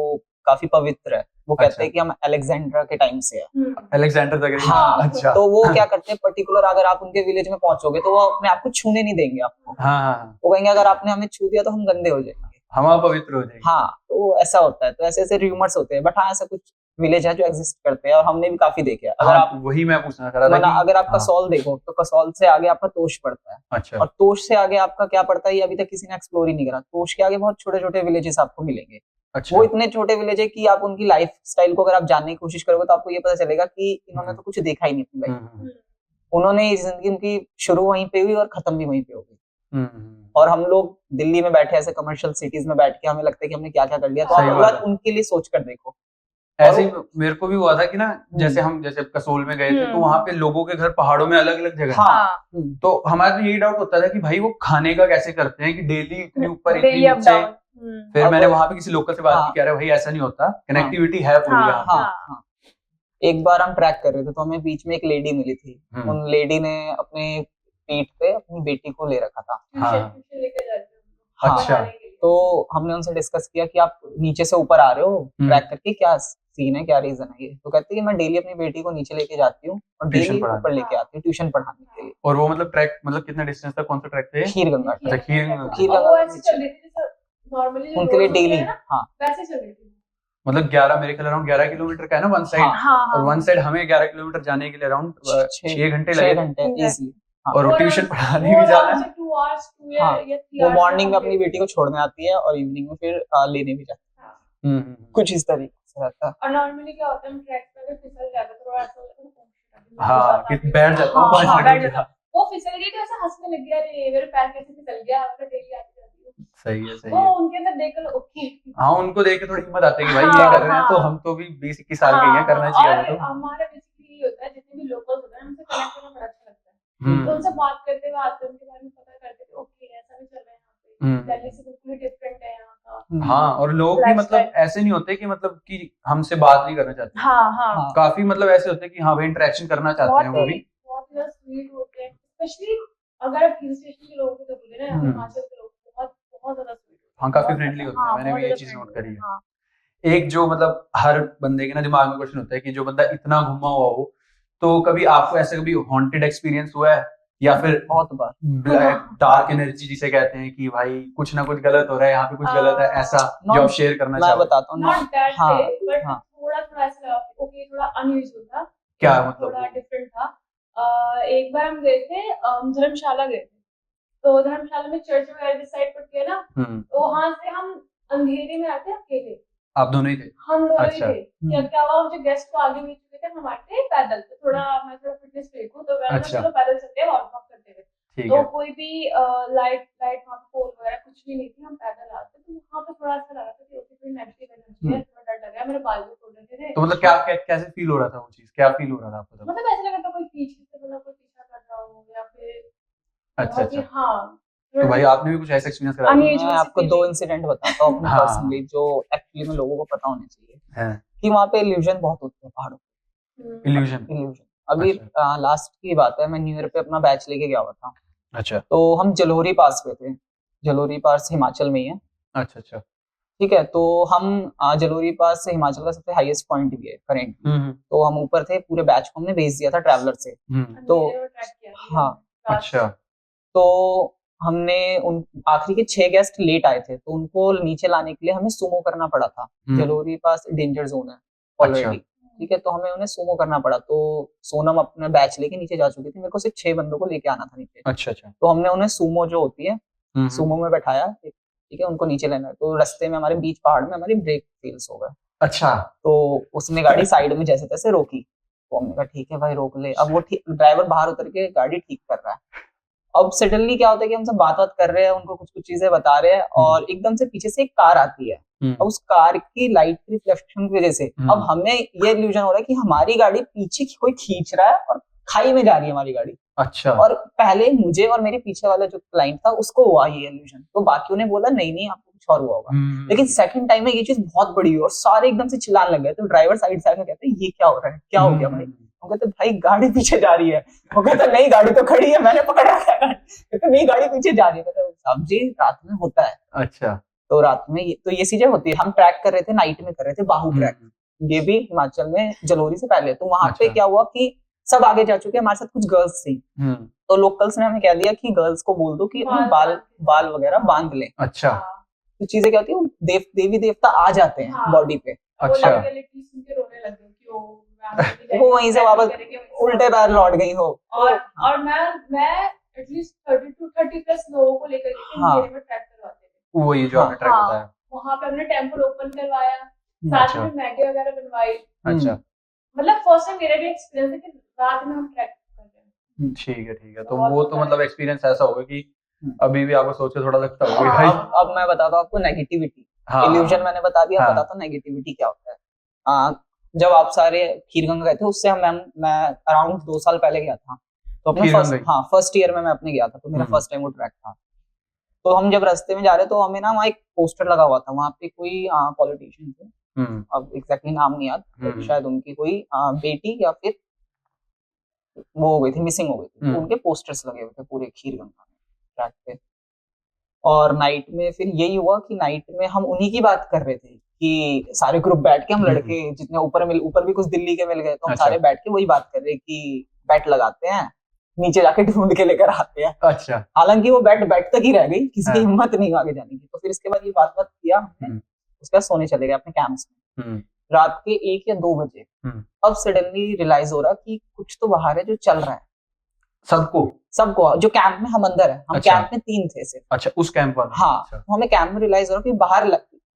[SPEAKER 1] काफी पवित्र है। वो कहते
[SPEAKER 2] अच्छा।
[SPEAKER 1] हैं कि हम अलेक्जेंड्रा के टाइम से है।
[SPEAKER 2] Alexander the great.
[SPEAKER 1] हाँ
[SPEAKER 2] अच्छा।
[SPEAKER 1] तो वो क्या करते हैं पर्टिकुलर, अगर आप उनके विलेज में पहुंचोगे तो वो अपने आप को छूने नहीं देंगे आपको।
[SPEAKER 2] हाँ हाँ
[SPEAKER 1] वो कहेंगे अगर आपने हमें छू दिया तो हम गंदे हो जाएंगे।
[SPEAKER 2] हम पवित्र हो जाएंगे।
[SPEAKER 1] हाँ तो ऐसा होता है। तो ऐसे ऐसे रूमर्स होते हैं। बट हाँ ऐसा कुछ विलेज है जो एग्जिस्ट करते हैं और हमने भी काफी देखे हैं। अगर
[SPEAKER 2] हाँ,
[SPEAKER 1] आप
[SPEAKER 2] वही मैं पूछना चाह रहा था
[SPEAKER 1] वरना
[SPEAKER 2] कि
[SPEAKER 1] अगर आप
[SPEAKER 2] हाँ,
[SPEAKER 1] कसौल देखो तो कसौल से आगे आपका तोश पड़ता है।
[SPEAKER 2] अच्छा
[SPEAKER 1] और तोश से आगे आपका क्या पड़ता है ये अभी तक किसी ने एक्सप्लोर ही नहीं करा। तोश के आगे बहुत छोटे छोटे विलेजेस आपको मिलेंगे।
[SPEAKER 2] अच्छा
[SPEAKER 1] वो इतने छोटे विलेज है कि आप उनकी लाइफ स्टाइल को अगर आप जानने की कोशिश करोगे तो आपको ये पता चलेगा कि इन्होंने तो कुछ देखा ही नहीं अपनी लाइफ।
[SPEAKER 2] हम्म,
[SPEAKER 1] उन्होंने ये जिंदगी उनकी शुरू वहीं पे हुई और खत्म भी वहीं पे हो गई।
[SPEAKER 2] हम्म,
[SPEAKER 1] और हम लोग दिल्ली में बैठे ऐसे कमर्शियल सिटीज में बैठ के हमें लगता है कि हमने क्या क्या कर लिया। तो
[SPEAKER 2] सही
[SPEAKER 1] आप एक
[SPEAKER 2] बात
[SPEAKER 1] बार
[SPEAKER 2] है।
[SPEAKER 1] उनके लिए सोच कर देखो।
[SPEAKER 2] ऐसे ही मेरे को भी हुआ था कि ना
[SPEAKER 1] हम्म।
[SPEAKER 2] जैसे कसोल में गए थे तो वहां पे लोगों के घर पहाड़ों में अलग अलग जगह है।
[SPEAKER 1] हाँ
[SPEAKER 2] तो हमारा तो यही डाउट होता था कि भाई वो खाने का कैसे करते हैं कि डेली इतनी ऊपर इतनी
[SPEAKER 3] डेली अप
[SPEAKER 2] नीचे।
[SPEAKER 3] डाउन।
[SPEAKER 2] फिर
[SPEAKER 1] अब-
[SPEAKER 2] मैंने वहां पे किसी लोकल से बात
[SPEAKER 1] हाँ।
[SPEAKER 2] की, कह रहे भाई ऐसा नहीं होता, कनेक्टिविटी है पूरी
[SPEAKER 3] हाँ,
[SPEAKER 2] यहाँ पे।
[SPEAKER 1] हाँ हाँ एक बार हम ट्रैक कर रहे थे तो हमें बीच में एक लेडी मिली थी। उन लेडी ने अपने पीठ पे अपनी बेटी को ले रखा था।
[SPEAKER 3] ट्यूशन लेकर जाते हैं
[SPEAKER 1] हाँ।
[SPEAKER 2] अच्छा।
[SPEAKER 1] तो हमने उनसे डिस्कस किया कि आप नीचे से ऊपर आ रहे हो ट्रैक करके, क्या सीन है क्या रीजन है ये। तो कहती है कि मैं डेली अपनी बेटी को नीचे लेके जाती हूँ और
[SPEAKER 2] ट्यूशन
[SPEAKER 1] डेली
[SPEAKER 2] पढ़ाने।
[SPEAKER 1] ऊपर लेके आती हूँ ट्यूशन पढ़ाने के लिए।
[SPEAKER 2] और वो मतलब ट्रैक मतलब कितना डिस्टेंस था, कौन सा ट्रैक था ये?
[SPEAKER 1] खीरगंगा
[SPEAKER 2] अच्छा, खीरगंगा।
[SPEAKER 1] खीरगंगा
[SPEAKER 3] वो ऐसे चल रही थी जैसे नॉर्मली
[SPEAKER 1] उनके लिए डेली। हाँ
[SPEAKER 3] वैसे चल रही थी।
[SPEAKER 2] मतलब 11 मेरे ख्याल अराउंड 11 किलोमीटर का है ना वन साइड।
[SPEAKER 1] हाँ
[SPEAKER 2] और वन साइड हमें 11 किलोमीटर जाने के लिए अराउंड 6 घंटे
[SPEAKER 1] 6
[SPEAKER 2] लगे।
[SPEAKER 1] घंटे इजीली।
[SPEAKER 2] और ट्यूशन पढ़ाने भी जाना।
[SPEAKER 1] हाँ वो मॉर्निंग में अपनी बेटी को छोड़ने आती है और इवनिंग में फिर लेने भी जाती है। कुछ इस तरीके से रहता है।
[SPEAKER 3] और नॉर्मली क्या होता है हम ट्रैक पे अगर फिसल जाते तो थोड़ा ऐसा लगता है
[SPEAKER 2] हाँ कि बैठ जाता हूँ 5
[SPEAKER 3] बैठ
[SPEAKER 2] मिनट।
[SPEAKER 3] जाता वो फिसल गई तो ऐसा हंसने लग गया, अरे मेरे पैर कैसे फिसल गया, मैं डेली आती जाती हूँ।
[SPEAKER 2] सही है सही
[SPEAKER 3] वो
[SPEAKER 2] है।
[SPEAKER 3] उनके अंदर देखकर ओके।
[SPEAKER 2] हाँ उनको देख के थोड़ी हिम्मत आती है कि भाई
[SPEAKER 3] हाँ,
[SPEAKER 2] ये कर रहे हैं तो
[SPEAKER 3] हाँ।
[SPEAKER 2] हम तो भी 20-21 साल के ही हैं, करना चाहिए
[SPEAKER 3] और
[SPEAKER 2] हमको।
[SPEAKER 3] हमारा बेसिकली ये होता है जितने भी लोकल्स होते हैं उनसे कनेक्ट करना बड़ा अच्छा लगता है। तो उनसे बात करते हुए आते हैं उनके बारे में पता करते थे ओके ऐसा भी चल रहा है यहाँ पे, दिल्ली से बिल्कुल डिफरेंट है यहाँ का।
[SPEAKER 2] हाँ और लोग भी मतलब ऐसे नहीं होते कि मतलब कि हमसे बात नहीं करना चाहते।
[SPEAKER 3] हाँ
[SPEAKER 2] काफी मतलब ऐसे होते हैं कि हाँ भाई इंटरेक्शन करना चाहते हैं वो भी।
[SPEAKER 3] बहुत ज्यादा स्वीट होते हैं, स्पेशली अगर आप हिल स्टेशन के लोगों को देखोगे ना, हिमाचल के लोग बहुत बहुत ज्यादा स्वीट होते हैं।
[SPEAKER 2] हाँ काफी फ्रेंडली होते हैं, मैंने भी ये चीज नोट करी है। एक जो मतलब हर बंदे के ना दिमाग में क्वेश्चन होता है कि जो बंदा इतना घुमा हुआ हो तो कभी आपको ऐसा कभी हॉन्टेड एक्सपीरियंस हुआ है या फिर
[SPEAKER 1] बहुत बार
[SPEAKER 2] ब्लैक डार्क एनर्जी जिसे कहते हैं कि भाई कुछ ना कुछ गलत हो रहा है यहाँ पे, कुछ गलत है, ऐसा जो आप शेयर करना
[SPEAKER 1] मैं
[SPEAKER 2] चाहो?
[SPEAKER 1] बताता हूँ।
[SPEAKER 3] नॉट दैट
[SPEAKER 1] हाँ,
[SPEAKER 3] वे बट
[SPEAKER 1] हाँ।
[SPEAKER 3] थोड़ा थोड़ा ऐसा लगा ओके थोड़ा अनयूजुअल था।
[SPEAKER 2] क्या मतलब
[SPEAKER 3] थोड़ा डिफरेंट था। एक बार हम गए थे धर्मशाला गए थे। तो धर्मशाला में चर्च वगैरह जिस साइड पड़ती है ना, तो वहां से हम अंधेरे में आते अकेले।
[SPEAKER 2] आप दोनों ही थे?
[SPEAKER 3] हम दोनों
[SPEAKER 2] अच्छा।
[SPEAKER 3] ही थे। क्या हुआ, मुझे गेस्ट तो आगे भी चुके थे, हम आते पैदल। तो थोड़ा मैं थोड़ा फिटनेस फ्रीक हूँ तो मैंने
[SPEAKER 2] अच्छा।
[SPEAKER 3] चलो पैदल चलते हैं वॉक करते हुए।
[SPEAKER 2] ठीक
[SPEAKER 3] तो
[SPEAKER 2] है।
[SPEAKER 3] कोई भी लाइट वहाँ पे पोल वगैरह कुछ भी नहीं थी, हम पैदल आते। तो वहाँ पे थोड़ा सा लगा था कि ओके कोई नेगेटिव एनर्जी है, थोड़ा डर लग रहा है, मेरे बाल भी खोल रहे थे।
[SPEAKER 2] तो मतलब क्या कैसे फील हो रहा था वो चीज, क्या फील हो रहा था आपको तब?
[SPEAKER 3] मतलब ऐसा लगा था कोई पीछे से मतलब कोई पीछा कर रहा हो या फिर
[SPEAKER 2] अच्छा अच्छा।
[SPEAKER 3] हाँ।
[SPEAKER 2] तो भाई आपने भी कुछ ऐसा एक्सपीरियंस करा?
[SPEAKER 1] मैं आपको 2 इंसिडेंट बताता हूँ अपने
[SPEAKER 2] हाँ।
[SPEAKER 1] पर्सनली जो एक्चुअली में लोगों को पता होने चाहिए
[SPEAKER 2] है
[SPEAKER 1] कि वहाँ पे इल्यूजन बहुत होते हैं पहाड़ों पे।
[SPEAKER 2] इल्यूजन।
[SPEAKER 1] अभी
[SPEAKER 2] अच्छा।
[SPEAKER 1] लास्ट की बात है, मैं न्यू ईयर पे अपना बैच लेके गया हुआ था।
[SPEAKER 2] अच्छा
[SPEAKER 1] तो हम जलोरी पास पे थे। जलोरी पास हिमाचल में ही है।
[SPEAKER 2] अच्छा अच्छा।
[SPEAKER 1] ठीक है, तो हम जलोरी पास से हिमाचल का सबसे हाईएस्ट पॉइंट भी है करेंट। तो हम ऊपर थे, पूरे बैच को हमने भेज दिया था ट्रैवलर से। तो
[SPEAKER 3] ट्रैक किया था
[SPEAKER 1] हाँ,
[SPEAKER 3] रात
[SPEAKER 2] अच्छा
[SPEAKER 1] तो हमने उन आखिरी के 6 गेस्ट लेट आए थे, तो उनको नीचे लाने के लिए हमें सुमो करना पड़ा था। जलोरी पास डेंजर जोन है ऑलरेडी, ठीक है, तो हमें उन्हें सुमो करना पड़ा। तो सोनम अपना बैच लेके नीचे जा चुकी थी, मेरे को सिर्फ 6 बंदों को लेके आना था नीचे।
[SPEAKER 2] अच्छा अच्छा
[SPEAKER 1] तो हमने उन्हें सुमो जो होती है, सुमो में बैठाया, ठीक है, उनको नीचे लेना है। तो रास्ते में हमारे बीच पहाड़ में हमारी ब्रेक फेल्स हो गए।
[SPEAKER 2] अच्छा
[SPEAKER 1] तो उसने गाड़ी साइड में जैसे तैसे रोकी, तो हमने कहा ठीक है भाई रोक ले। अब वो ड्राइवर बाहर उतर के गाड़ी ठीक कर रहा है। अब सडनली क्या होता है कि हम सब बात बात कर रहे हैं, उनको कुछ कुछ चीजें बता रहे हैं, और एकदम से पीछे से एक कार आती है। अब उस कार की लाइट की रिफ्लेक्शन की वजह से अब हमें ये इल्यूजन हो रहा है कि हमारी गाड़ी पीछे कोई खींच रहा है और खाई में जा रही है हमारी गाड़ी।
[SPEAKER 2] अच्छा
[SPEAKER 1] और पहले मुझे और मेरे पीछे वाला जो क्लाइंट था उसको हुआ ये इल्यूजन, तो बाकियों ने बोला नहीं नहीं आपको कुछ और हुआ होगा। लेकिन सेकंड टाइम में ये चीज बहुत बड़ी हुई और सारे एकदम से चिल्लाने लग गए। तो ड्राइवर साइड से आके कहते हैं ये क्या हो रहा है, क्या हो गया भाई? वो कहते भाई गाड़ी पीछे जा रही है। वो कहता नहीं गाड़ी तो खड़ी है, मैंने पकड़ा है। कहते नहीं गाड़ी पीछे जा रही है। कहते साहब जी रात में होता है।
[SPEAKER 2] अच्छा
[SPEAKER 1] तो रात में ये चीजें होती है। हम ट्रैक कर रहे थे, नाइट में कर रहे थे बाहू ट्रैक, ये भी हिमाचल में जलोरी से पहले। तो वहां पे क्या हुआ कि सब आगे जा चुके हैं, हमारे साथ कुछ गर्ल्स थी। तो लोकल्स ने हमें कह दिया कि गर्ल्स को बोल दो कि अपने बाल वगैरह बांध लें।
[SPEAKER 2] अच्छा
[SPEAKER 1] तो चीजें क्या होती है, देवी देवता आ जाते हैं बॉडी पे।
[SPEAKER 2] अच्छा
[SPEAKER 1] वो वहीं से वापस उल्टे पैर लौट गई हो।
[SPEAKER 3] और मैं एटलीस्ट 30 to 30+ लोगों को लेकर मेरे में ट्रैक करवाते थे।
[SPEAKER 2] वही जो आपने ट्रैक बताया।
[SPEAKER 3] वहां पे हमने टेम्पल ओपन करवाया, साथ में मैगी वगैरह बनवाई।
[SPEAKER 2] अच्छा
[SPEAKER 3] मतलब फर्स्ट टाइम मेरा भी एक्सपीरियंस है कि रात में हम ट्रैक कर रहे हैं।
[SPEAKER 2] ठीक है। तो वो तो मतलब एक्सपीरियंस ऐसा होगा कि अभी भी आपको सोचे थोड़ा लगता होगा भाई।
[SPEAKER 1] अब मैं बताता हूँ आपको नेगेटिविटी। इल्यूजन मैंने बता दिया, बताता हूँ नेगेटिविटी क्या होता है। जब आप सारे खीरगंगा गए थे, उससे मैं अराउंड 2 साल पहले गया था। तो अपने फर्स्ट ईयर में मैं अपने गया था, तो मेरा फर्स्ट टाइम वो ट्रैक था। तो हम जब रास्ते में जा रहे, तो हमें ना वहाँ एक पोस्टर लगा हुआ था। वहाँ पे कोई पॉलिटिशियन थे, अब एग्जैक्टली नाम नहीं याद, शायद उनकी कोई बेटी या फिर वो हो गई थी, मिसिंग हो गई थी। तो उनके पोस्टर्स लगे हुए थे पूरे खीरगंगा में ट्रैक पे। और नाइट में फिर यही हुआ कि नाइट में हम उन्हीं की बात कर रहे थे कि सारे ग्रुप बैठ के, हम लड़के जितने ऊपर भी कुछ दिल्ली के मिल गए, तो हम सारे बैठ के वही बात कर रहे कि बैट लगाते हैं, नीचे जाके ढूंढ के लेकर आते हैं।
[SPEAKER 2] अच्छा
[SPEAKER 1] हालांकि वो बैट तक ही रह गई, किसी की हिम्मत नहीं आगे जाने की। तो फिर इसके बाद ये बात किया हमने, उसके बाद सोने चले गए अपने कैंप्स में। रात के 1 या 2 बजे अब सडनली रियलाइज हो रहा कि कुछ तो बाहर है जो चल रहा है। सबको जो कैंप में हम अंदर है, हम कैंप में 3 थे सिर्फ।
[SPEAKER 2] अच्छा उस कैंप वाला।
[SPEAKER 1] हाँ, तो हमें कैंप में रियलाइज हो रहा कि बाहर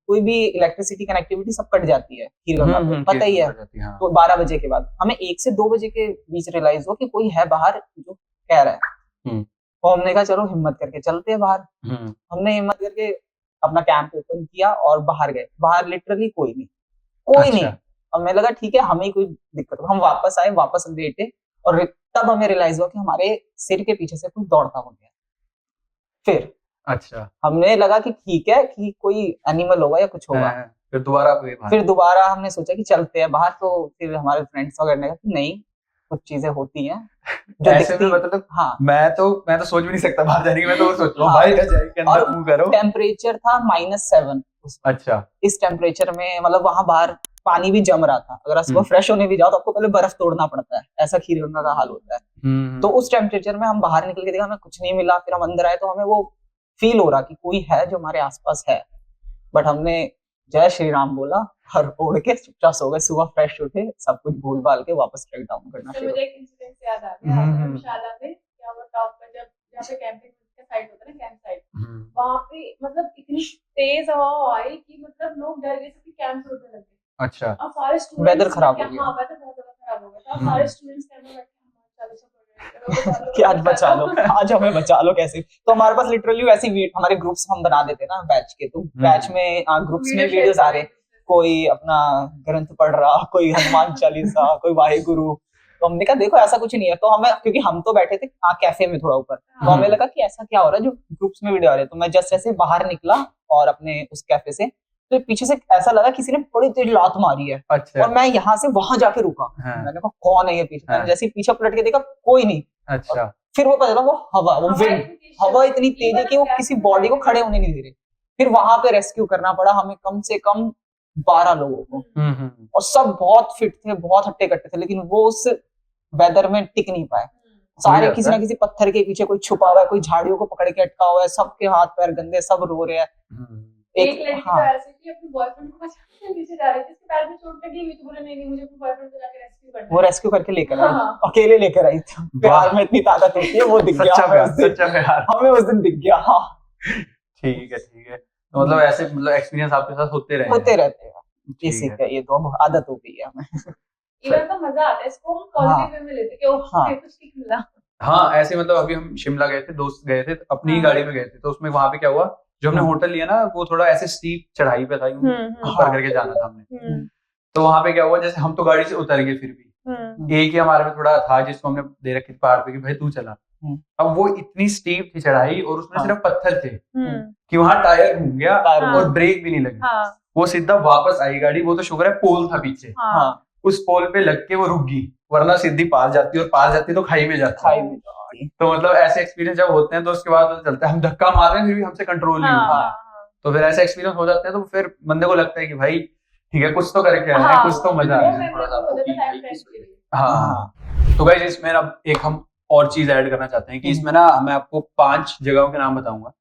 [SPEAKER 1] कोई भी इलेक्ट्रिसिटी कनेक्टिविटी सब कट जाती है खीरगंगा में, पता ही है। तो 12 बजे के बाद हमें 1 से 2 बजे के बीच रियलाइज हुआ कि कोई है बाहर जो कह रहा है। तो हमने कहा चलो हिम्मत करके चलते हैं बाहर। हमने हिम्मत करके अपना कैंप ओपन किया और बाहर गए। बाहर लिटरली कोई नहीं। अब मैं लगा ठीक है हमें कोई दिक्कत। हम वापस आए, वापस लेटे, और तब हमें रियलाइज हुआ कि हमारे सिर के पीछे से कोई दौड़ता हो गया। फिर
[SPEAKER 2] अच्छा
[SPEAKER 1] हमने लगा कि ठीक है कि कोई एनिमल होगा या कुछ होगा। फिर दोबारा हमने सोचा कि चलते हैं बाहर। तो फिर हमारे फ्रेंड्स वगैरह ने कहा कि नहीं, कुछ चीजें होती हैं जो
[SPEAKER 2] ऐसे में मतलब
[SPEAKER 1] हाँ,
[SPEAKER 2] मैं तो सोच भी नहीं सकता बाहर जाने की। मैं तो वो सोच रहा हूँ भाई रजाई के अंदर मुंह करो।
[SPEAKER 1] टेम्परेचर था -7।
[SPEAKER 2] अच्छा
[SPEAKER 1] इस टेम्परेचर में मतलब वहां बाहर पानी भी जम रहा था। अगर आप सुबह फ्रेश होने भी जाओ तो आपको पहले बर्फ तोड़ना पड़ता है, ऐसा खीरगंगा का हाल होता है। तो उस टेम्परेचर में हम बाहर निकल के देखा, हमें कुछ नहीं मिला। फिर हम अंदर आए तो हमें वो फील हो रहा कि कोई है जो हमारे आसपास है। बट हमने जय श्री राम बोला और उड़ के चुपचाप सो गए। सुबह फ्रेश उठे, सब कुछ भूल भाल के वापस ट्रैक डाउन करना शुरू।
[SPEAKER 3] मुझे एक इंसिडेंट याद आ गया। धर्मशाला में क्या वो टॉप पर जब जहाँ पे कैंपिंग का साइट होता है ना, कैंप साइट, वहाँ पे मतलब इतनी तेज हवा आई कि मतलब लोग डर गए थे, कैंप छोड़ने लगे।
[SPEAKER 2] अच्छा
[SPEAKER 3] और सारे स्टूडेंट्स
[SPEAKER 1] वेदर खराब हो गया।
[SPEAKER 3] हाँ, वेदर बहुत ज्यादा खराब हो गया था। सारे स्टूडेंट्स कैंप में बैठे
[SPEAKER 1] कि आज बचा लो, आज हमें बचा लो कैसे। तो हमारे पास लिटरली वैसी हमारे ग्रुप्स हम बना देते ना बैच के। तो बैच में ग्रुप्स में वीडियोस आ रहे, कोई अपना ग्रंथ पढ़ रहा, कोई हनुमान चालीसा, कोई वाहेगुरु। तो हमने कहा देखो ऐसा कुछ नहीं है। तो हमें, क्योंकि हम तो बैठे थे कैफे में थोड़ा ऊपर, तो हमें लगा कि ऐसा क्या हो रहा है जो ग्रुप्स में वीडियो आ रहे हैं। तो मैं जस्ट ऐसे बाहर निकला और अपने उस कैफे से, तो पीछे से ऐसा लगा किसी ने बड़ी तेज लात मारी है।
[SPEAKER 2] अच्छा।
[SPEAKER 1] और मैं यहाँ से वहां जाके रुका। मैंने कहा कौन है ये पीछे। मैंने जैसे पीछे पलट के देखा कोई नहीं।
[SPEAKER 2] अच्छा।
[SPEAKER 1] फिर वो पता चला वो हवा, वो विंड, हवा इतनी तेज है कि वो किसी बॉडी को खड़े होने नहीं दे रही। फिर वहां पे रेस्क्यू करना पड़ा हमें कम से कम 12 लोगों को, और सब बहुत फिट थे, बहुत हट्टे कट्टे थे, लेकिन वो उस वेदर में टिक नहीं पाए। सारे
[SPEAKER 2] जाता
[SPEAKER 1] किसी ना किसी पत्थर के पीछे कोई छुपा हुआ है, कोई झाड़ियों को पकड़ के अटका हुआ है, सबके हाथ पैर गंदे, सब रो रहे हैं।
[SPEAKER 3] एक लड़की तो
[SPEAKER 1] हाँ
[SPEAKER 3] ऐसे थी अपने बॉयफ्रेंड को बचाने नीचे जा रही थी, उसके पैर में चोट लगी हुई, तो बोला नहीं नहीं मुझे अपने बॉयफ्रेंड को जाके रेस्क्यू करना
[SPEAKER 1] वो
[SPEAKER 3] है।
[SPEAKER 1] रेस्क्यू करके लेकर आई,
[SPEAKER 3] हाँ।
[SPEAKER 1] अकेले लेकर आई थी। प्यार में इतनी ताकत होती है, वो दिख गया
[SPEAKER 2] सच्चा
[SPEAKER 1] हमें
[SPEAKER 2] प्यार,
[SPEAKER 1] उस दिन,
[SPEAKER 2] सच्चा प्यार।
[SPEAKER 1] हमें उस दिन दिख गया। हाँ
[SPEAKER 2] ठीक है, ठीक है। तो मतलब ऐसे मतलब एक्सपीरियंस आपके साथ होते रहे
[SPEAKER 1] होते रहते हैं,
[SPEAKER 2] ठीक
[SPEAKER 1] इसी
[SPEAKER 2] है।
[SPEAKER 1] का ये तो अब आदत हो गई है हमें।
[SPEAKER 3] इवन तो मजा आता है इसको, हम पॉजिटिव वे में लेते हैं कि ओह
[SPEAKER 1] हाँ।
[SPEAKER 3] कुछ ठीक मिला।
[SPEAKER 2] हाँ, ऐसे मतलब अभी हम शिमला गए थे, दोस्त गए थे, अपनी ही
[SPEAKER 3] हाँ।
[SPEAKER 2] गाड़ी में गए थे, तो उसमें वहां पे क्या हुआ, जो हमने
[SPEAKER 1] हाँ।
[SPEAKER 2] होटल लिया ना वो थोड़ा ऐसे स्टीप चढ़ाई पे था, यूं ऊपर
[SPEAKER 1] हाँ।
[SPEAKER 2] करके जाना था हमने। तो वहां पे क्या हुआ, जैसे हम तो गाड़ी से उतर गए, फिर भी एक ही हमारे में थोड़ा था जिसको हमने दे रखी थी पहाड़ पे कि भाई तू चला। अब वो इतनी स्टीप थी चढ़ाई और उसमें
[SPEAKER 1] हाँ।
[SPEAKER 2] सिर्फ पत्थर थे कि वहां टायर घूम गया
[SPEAKER 1] टायर
[SPEAKER 3] हाँ।
[SPEAKER 2] और ब्रेक भी नहीं लगी।
[SPEAKER 3] हाँ
[SPEAKER 2] वो सीधा वापस आई गाड़ी, वो तो शुक्र है पोल था पीछे,
[SPEAKER 3] हाँ
[SPEAKER 2] उस पोल पे लग के वो रुक गई, वरना सीधी पार जाती, और पार जाती तो खाई में जाती।
[SPEAKER 1] खाई में जाती है।
[SPEAKER 2] तो मतलब ऐसे एक्सपीरियंस जब होते हैं तो उसके बाद पता चलता है हम धक्का मार रहे हैं फिर भी हमसे कंट्रोल नहीं
[SPEAKER 3] हाँ,
[SPEAKER 2] होता।
[SPEAKER 3] हाँ,
[SPEAKER 2] तो फिर ऐसे एक्सपीरियंस हो जाते हैं तो फिर बंदे को लगता है कि भाई ठीक है, कुछ तो करके आए हैं,
[SPEAKER 3] हाँ,
[SPEAKER 2] कुछ तो मजा
[SPEAKER 3] वो
[SPEAKER 2] आया है
[SPEAKER 3] मेमोरी
[SPEAKER 2] थोड़ा सा।
[SPEAKER 3] हो जाता है टाइम फ्रेंड्स के लिए।
[SPEAKER 2] हाँ, तो गाइस इसमें अब एक हम और चीज ऐड करना चाहते हैं कि इसमें ना मैं आपको 5 जगहों के नाम बताऊंगा,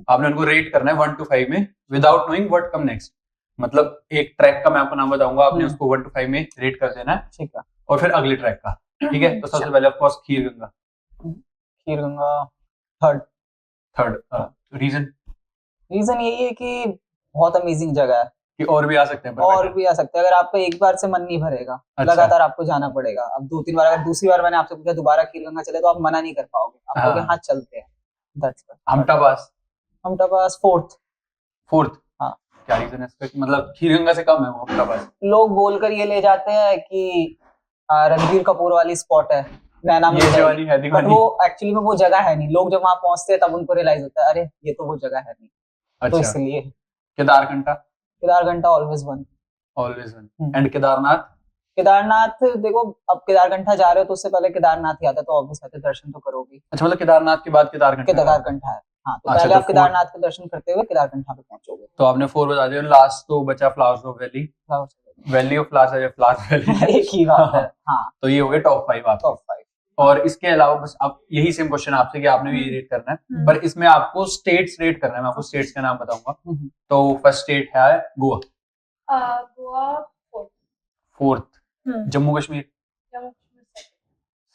[SPEAKER 2] आपने उनको रेट करना है 1 to 5 में without knowing what come next. मतलब एक ट्रैक का मैं आपको नाम बताऊंगा, आपने उसको 1 to 5 में रेट कर देना है,
[SPEAKER 1] ठीक है।
[SPEAKER 2] और फिर अगले ट्रैक का, ठीक है। तो सबसे पहले of course Kheer Ganga,
[SPEAKER 1] Kheer Ganga third.
[SPEAKER 2] Reason
[SPEAKER 1] reason यही है कि बहुत अमेजिंग जगह है,
[SPEAKER 2] कि और भी आ सकते हैं,
[SPEAKER 1] और भी आ सकता है। अगर आपका एक बार से मन नहीं भरेगा,
[SPEAKER 2] अच्छा।
[SPEAKER 1] लगातार आपको जाना पड़ेगा। अब 2-3 बार, अगर दूसरी बार मैंने आपसे पूछा दोबारा खीर गंगा चले, तो आप मना नहीं कर पाओगे, आप
[SPEAKER 2] हाँ।
[SPEAKER 1] कहोगे हाँ चलते हैं। That's
[SPEAKER 2] Hamta pass
[SPEAKER 1] Hamta pass fourth.
[SPEAKER 2] हाँ, क्या रीजन है इसका कि मतलब खीर गंगा से कम है वो हमटा पास?
[SPEAKER 1] लोग बोलकर ये ले जाते हैं कि रणबीर कपूर वाली स्पॉट है, नैना में
[SPEAKER 2] ये जो
[SPEAKER 1] जाएगी।
[SPEAKER 2] वाली है
[SPEAKER 1] बट
[SPEAKER 2] दीवानी।
[SPEAKER 1] वो एक्चुअली में वो जगह है नहीं। लोग जब वहां पहुंचते हैं तब उनको रियलाइज होता है अरे ये तो वो जगह है नहीं। तो
[SPEAKER 2] अच्छा,
[SPEAKER 1] इसलिए
[SPEAKER 2] Kedarkantha
[SPEAKER 1] always one.
[SPEAKER 2] Always one. And
[SPEAKER 1] Kedarnath देखो, अब केदारकंठा जा रहे हो तो उससे पहले केदारनाथ ही आता है, तो ऑब्वियस है दर्शन तो करोगे।
[SPEAKER 2] अच्छा, मतलब केदारनाथ के बाद
[SPEAKER 1] केदारकंठा है, हाँ। तो
[SPEAKER 2] अच्छा,
[SPEAKER 1] पहले
[SPEAKER 2] तो
[SPEAKER 1] आप केदारनाथ के दर्शन करते हुए केदारकंठा पे पहुंचोगे।
[SPEAKER 2] तो आपने 4 बता दिया, लास्ट तो बचा flowers of valley, valley of flowers है, फ्लावर्स वैली
[SPEAKER 1] एक ही बात है। हाँ,
[SPEAKER 2] तो ये हो गए टॉप 5 आपके।
[SPEAKER 1] टॉप 5।
[SPEAKER 2] और इसके अलावा बस अब यही सेम क्वेश्चन आपसे कि आपने भी ये रेट करना है, पर इसमें आपको स्टेट्स रेट करना है। मैं आपको स्टेट्स का नाम बताऊंगा। तो फर्स्ट स्टेट है गोवा,
[SPEAKER 3] गोवा
[SPEAKER 2] फोर्थ जम्मू कश्मीर,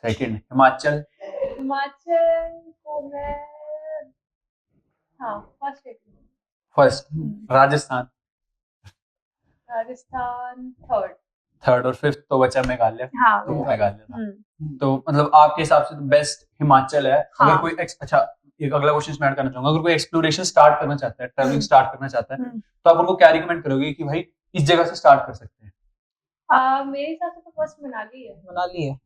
[SPEAKER 2] सेकंड हिमाचल
[SPEAKER 3] को मैं हाँ
[SPEAKER 2] फर्स्ट, राजस्थान थर्ड, और फिफ्थ तो बचा मेघालय।
[SPEAKER 3] हाँ
[SPEAKER 2] तो वो मेघालय था। तो मतलब आपके हिसाब से तो बेस्ट हिमाचल है।
[SPEAKER 3] हाँ।
[SPEAKER 2] अगर कोई अच्छा, एक अगला क्वेश्चन मैं ऐड करना चाहूंगा, अगर कोई एक्सप्लोरेशन स्टार्ट करना चाहता है, ट्रैवलिंग स्टार्ट करना चाहता है, तो आप उनको क्या रिकमेंड करोगे कि भाई इस जगह से स्टार्ट कर सकते हैं?
[SPEAKER 3] मेरे हिसाब से तो फर्स्ट मनाली है।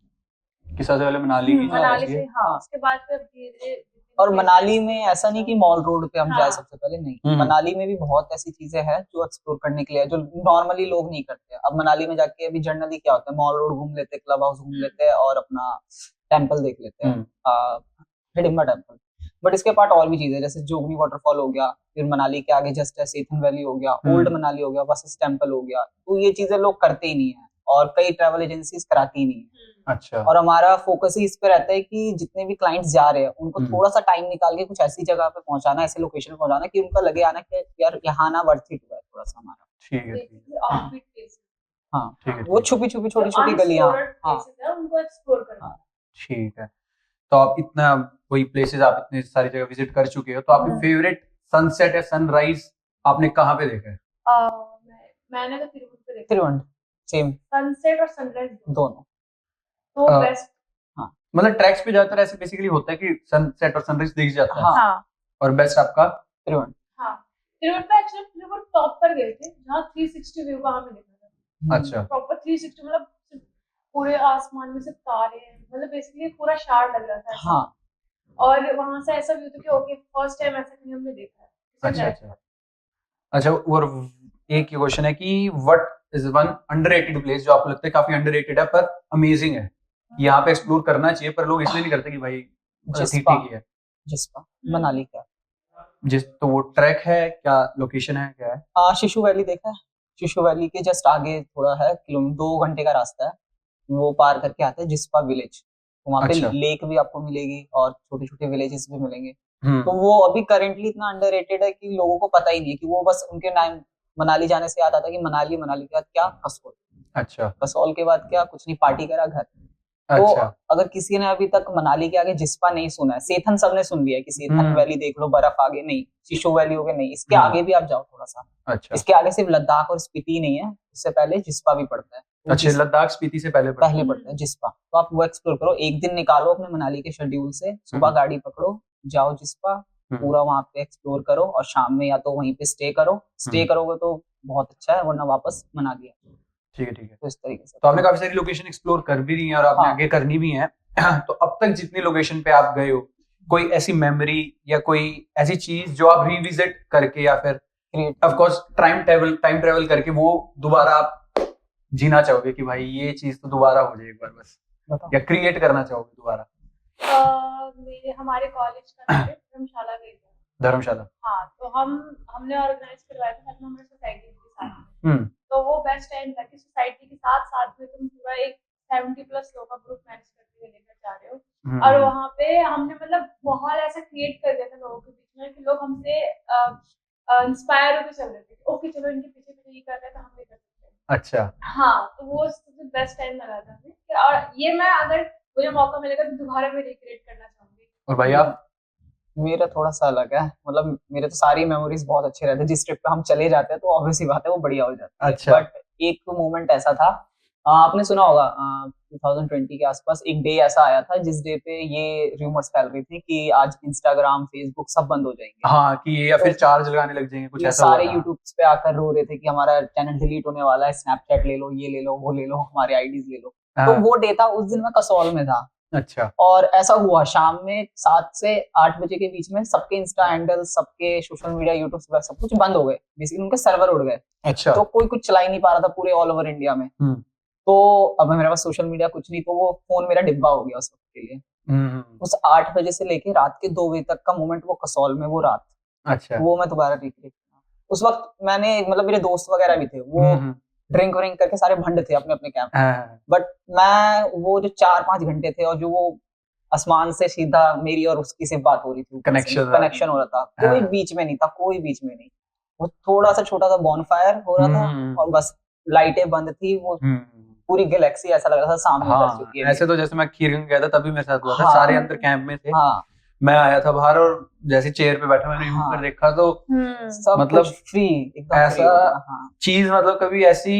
[SPEAKER 2] किस सबसे पहले मनाली की
[SPEAKER 3] मनाली से, हाँ, उसके बाद फिर धीरे-धीरे।
[SPEAKER 1] और मनाली में ऐसा नहीं कि मॉल रोड पे हम
[SPEAKER 3] हाँ।
[SPEAKER 1] जाए सबसे पहले, नहीं। मनाली में भी बहुत ऐसी चीजें हैं जो एक्सप्लोर करने के लिए, जो नॉर्मली लोग नहीं करते। अब मनाली में जाके अभी जनरली क्या होता है, मॉल रोड घूम लेते हैं, क्लब हाउस घूम लेते हैं और अपना टेम्पल देख लेते हैं, हिडिंबा टेम्पल। बट इसके पार्ट और भी चीजें, जैसे जोगनी वाटरफॉल हो गया, फिर मनाली के आगे जस्ट है सेथन वैली हो गया, ओल्ड मनाली हो गया, वशिष्ठ टेम्पल हो गया। तो ये चीजें लोग करते ही नहीं है और कई ट्रैवल एजेंसीज कराती ही नहीं है।
[SPEAKER 2] अच्छा।
[SPEAKER 1] और हमारा फोकस ही इस पे रहता है कि जितने भी क्लाइंट्स जा रहे हैं उनको थोड़ा सा टाइम निकाल के कुछ ऐसी जगह पे पहुंचाना, ऐसे लोकेशन पे पहुंचाना कि उनका लगे आना कि यार यहाँ ना वर्थ इट हुआ है थोड़ा सा हमारा।
[SPEAKER 2] ठीक है,
[SPEAKER 1] हाँ,
[SPEAKER 2] ठीक है,
[SPEAKER 1] वो छुपी छुपी छोटी छोटी गलियां। हाँ,
[SPEAKER 3] उनको एक्सप्लोर करना।
[SPEAKER 2] ठीक है। तो आप इतना वही प्लेसेस, आप इतनी सारी जगह विजिट कर चुके हो, तो आपकी फेवरेट सनसेट या सनराइज आपने कहाँ पे देखा है?
[SPEAKER 3] मैंने तो तिरुवनंतपुरम पे देखा।
[SPEAKER 1] तिरुवनंतपुरम सेम,
[SPEAKER 3] सनसेट और सनराइज
[SPEAKER 1] दोनों
[SPEAKER 3] तो बेस्ट।
[SPEAKER 2] हाँ, मतलब ट्रैक्स पे जाकर ऐसे बेसिकली होता है कि सनसेट और सनराइज दिख जाता है।
[SPEAKER 3] हाँ।
[SPEAKER 2] और बेस्ट आपका
[SPEAKER 1] तिरुवनंतपुरम।
[SPEAKER 3] हाँ, तिरुवनंतपुरम एक्चुअली तिरुवनंतपुरम टॉप पर गए थे जहाँ 360 व्यू वहां में देखा था।
[SPEAKER 2] अच्छा,
[SPEAKER 3] प्रॉपर 360, मतलब पूरे आसमान में से तारे हैं, मतलब बेसिकली पूरा शार्ड लग रहा था।
[SPEAKER 1] हाँ,
[SPEAKER 3] और वहां से ऐसा व्यू था कि ओके फर्स्ट टाइम ऐसा कहीं हमने देखा है।
[SPEAKER 2] अच्छा। और एक क्वेश्चन है कि what is one underrated place जो आपको लगता है काफी अंडररेटेड है पर अमेजिंग है, यहाँ पे एक्सप्लोर करना चाहिए पर लोग इसलिए नहीं करते कि भाई ठीक ही है?
[SPEAKER 1] जिस्पा मनाली का।
[SPEAKER 2] तो वो ट्रैक है क्या, लोकेशन है क्या है?
[SPEAKER 1] शिशु वैली देखा है? शिशु वैली के जस्ट आगे थोड़ा है, 2 घंटे का रास्ता है, वो पार करके आता है जिस्पा विलेज। वहाँ पे
[SPEAKER 2] अच्छा।
[SPEAKER 1] लेक भी आपको मिलेगी और छोटे छोटे विलेजेस भी मिलेंगे।
[SPEAKER 2] हम्म।
[SPEAKER 1] तो वो अभी करेंटली इतना अंडररेटेड है कि लोगों को पता ही नहीं है कि वो बस उनके नाम मनाली जाने से याद आता है कि मनाली, मनाली के बाद क्या, कसोल,
[SPEAKER 2] अच्छा
[SPEAKER 1] कसौल के बाद क्या, कुछ नहीं, पार्टी करा, घर। तो
[SPEAKER 2] अच्छा।
[SPEAKER 1] अगर किसी ने अभी तक मनाली के आगे जिस्पा नहीं सुना है, सेथन सबने सुन लिया है कि सेथन वैली देख लो, बर्फ आगे नहीं, शिशु वैली हो गया, नहीं, इसके आगे भी आप जाओ थोड़ा सा।
[SPEAKER 2] अच्छा
[SPEAKER 1] इसके आगे सिर्फ लद्दाख और स्पीति नहीं है, उससे पहले जिस्पा भी पड़ता है। वो
[SPEAKER 2] अच्छा, लद्दाख स्पीति से पहले पड़ता है।
[SPEAKER 1] पहले पड़ता है जिस्पा। तो आप वो एक्सप्लोर करो, एक दिन निकालो अपने मनाली के शेड्यूल से, सुबह गाड़ी पकड़ो, जाओ जिस्पा, पूरा वहां पे एक्सप्लोर करो, और शाम में या तो वहीं पे स्टे करो। स्टे करोगे तो बहुत अच्छा है, वरना वापस मनाली आओ।
[SPEAKER 2] ठीक है ठीक है।
[SPEAKER 1] तो इस तरीके से
[SPEAKER 2] तो आपने काफी सारी लोकेशन एक्सप्लोर कर भी रही है और आपने आगे करनी भी है। तो अब तक जितनी लोकेशन पे आप गए हो, कोई ऐसी मेमोरी या कोई ऐसी चीज जो आप रिविजिट करके या फिर ऑफ कोर्स टाइम ट्रेवल करके वो दोबारा आप जीना चाहोगे कि भाई ये चीज तो दोबारा हो जाए एक बार बस, या क्रिएट करना चाहोगे दोबारा?
[SPEAKER 3] मेरे हमारे कॉलेज का धर्मशाला गई थी।
[SPEAKER 2] धर्मशाला?
[SPEAKER 3] हाँ, तो हमने ऑर्गेनाइज करवाया था हमारे सोसाइटी के साथ। तो वो बेस्ट टाइम था कि सोसाइटी के साथ साथ में तुम पूरा एक 70+ लोगों का ग्रुप मैनेज करके लेकर जा रहे हो, और वहाँ पे हमने मतलब माहौल ऐसा क्रिएट कर दिया था लोगों के बीच में कि लोग हमसे इंस्पायर होकर चल रहे थे, ओके चलो इनके पीछे पीछे ये कर रहे हैं तो हम भी कर सकते हैं।
[SPEAKER 2] अच्छा।
[SPEAKER 3] हाँ, तो वो सबसे बेस्ट टाइम लगा था हमें, और ये मैं अगर मुझे मौका मिलेगा तो दोबारा मैं रिक्रिएट करना चाहूंगी।
[SPEAKER 2] और भाई आप?
[SPEAKER 1] मेरा थोड़ा सा अलग है, मतलब मेरे तो सारी मेमोरीज बहुत अच्छे रहते हैं, जिस ट्रिप पे हम चले जाते हैं तो ऑब्वियस ही बात है वो बढ़िया हो जाती है।
[SPEAKER 2] अच्छा।
[SPEAKER 1] बट एक मोमेंट ऐसा था, आपने सुना होगा 2020 के आसपास एक डे ऐसा आया था जिस डे पे ये रूमर्स फैल रही थी कि आज इंस्टाग्राम, फेसबुक सब बंद हो जाएंगे।
[SPEAKER 2] हाँ, कि ये या फिर चार्ज लगाने लग जाएंगे, कुछ ऐसा
[SPEAKER 1] सारे यूट्यूब पे आकर रो रहे थे कि हमारा चैनल डिलीट होने वाला है, स्नैपचैट ले लो, ये ले लो, वो ले लो, हमारे आईडीज ले लो। तो वो डे था, उस दिन मैं कसौल में था।
[SPEAKER 2] अच्छा।
[SPEAKER 1] और ऐसा हुआ शाम में 7 से 8 बजे के बीच में सबके इंस्टा हैंडल, सबके सोशल मीडिया, यूट्यूब सब कुछ बंद हो गए, बेसिकली उनके सर्वर उड़ गए।
[SPEAKER 2] अच्छा।
[SPEAKER 1] तो कोई कुछ चला ही नहीं पा रहा था पूरे ऑल ओवर इंडिया में। तो अब मेरे पास सोशल मीडिया कुछ नहीं, तो वो फोन मेरा डिब्बा हो गया उस वक्त के लिए। उस 8 बजे से लेके रात के 2 बजे तक का मोमेंट वो कसौल में, वो रात,
[SPEAKER 2] अच्छा,
[SPEAKER 1] वो मैं दोबारा रिक्रिएट। उस वक्त मैंने, मतलब मेरे दोस्त वगैरह भी थे, वो ड्रिंक व्रिंक करके सारे भंड थे अपने अपने कैंप, बट मैं वो जो 4-5 घंटे थे और जो वो आसमान से सीधा मेरी और उसकी सिर्फ बात हो रही थी, कनेक्शन हो रहा था, कोई बीच में नहीं था, कोई बीच में नहीं। वो थोड़ा सा छोटा सा बॉनफायर हो रहा था और बस लाइटें बंद थी, वो पूरी गैलेक्सी ऐसा लग रहा था सामने उतर चुकी है।
[SPEAKER 2] ऐसे तो जैसे मैं खीरगंज गया था तभी मेरे साथ हुआ था, सारे अंदर कैंप में थे। मैं आया था बाहर और जैसे चेयर पे बैठा मैंने ऊपर देखा तो
[SPEAKER 1] सब मतलब फ्री, एकदम
[SPEAKER 2] ऐसा चीज, मतलब कभी ऐसी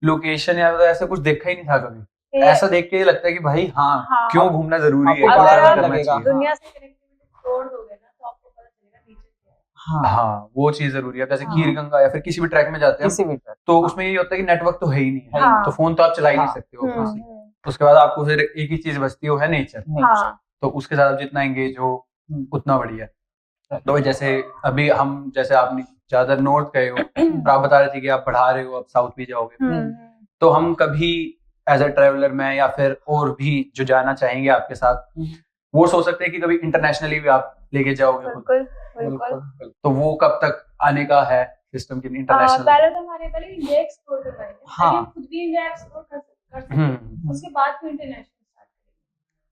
[SPEAKER 2] लोकेशन या ऐसा कुछ देखा ही नहीं था कभी। ऐसा देख के ये लगता है कि भाई हाँ, क्यों घूमना जरूरी है,
[SPEAKER 3] दुनिया से कनेक्टिविटी तोड़ दोगे ना तो आपको पता चलेगा नीचे क्या है।
[SPEAKER 2] हाँ, वो चीज जरूरी है। जैसे खीरगंगा या फिर किसी भी ट्रैक में जाते हैं तो उसमें ये होता है कि नेटवर्क तो है ही नहीं है, तो फोन तो आप चला ही नहीं सकते हो। उसके बाद आपको फिर एक ही चीज बचती है, वो है नेचर। तो उसके साथ जितना एंगेज हो उतना बढ़िया। तो जैसे अभी हम, जैसे आपने ज्यादा नॉर्थ गए हो, आप बता रहे थे कि आप बढ़ा रहे हो, अब साउथ भी जाओगे, तो हम कभी एज अ ट्रैवलर में या फिर और भी जो जाना चाहेंगे आपके साथ, वो सोच सकते हैं कि कभी इंटरनेशनली भी आप लेके जाओगे खुद? बिल्कुल। तो वो कब तक आने का है सिस्टम की इंटरनेशनल?
[SPEAKER 3] पहले तो हमारे पहले इंडिया एक्सप्लोर करवाएंगे, हम खुद भी इंडिया एक्सप्लोर कर सकते हैं, उसके बाद फिर इंटरनेशनल।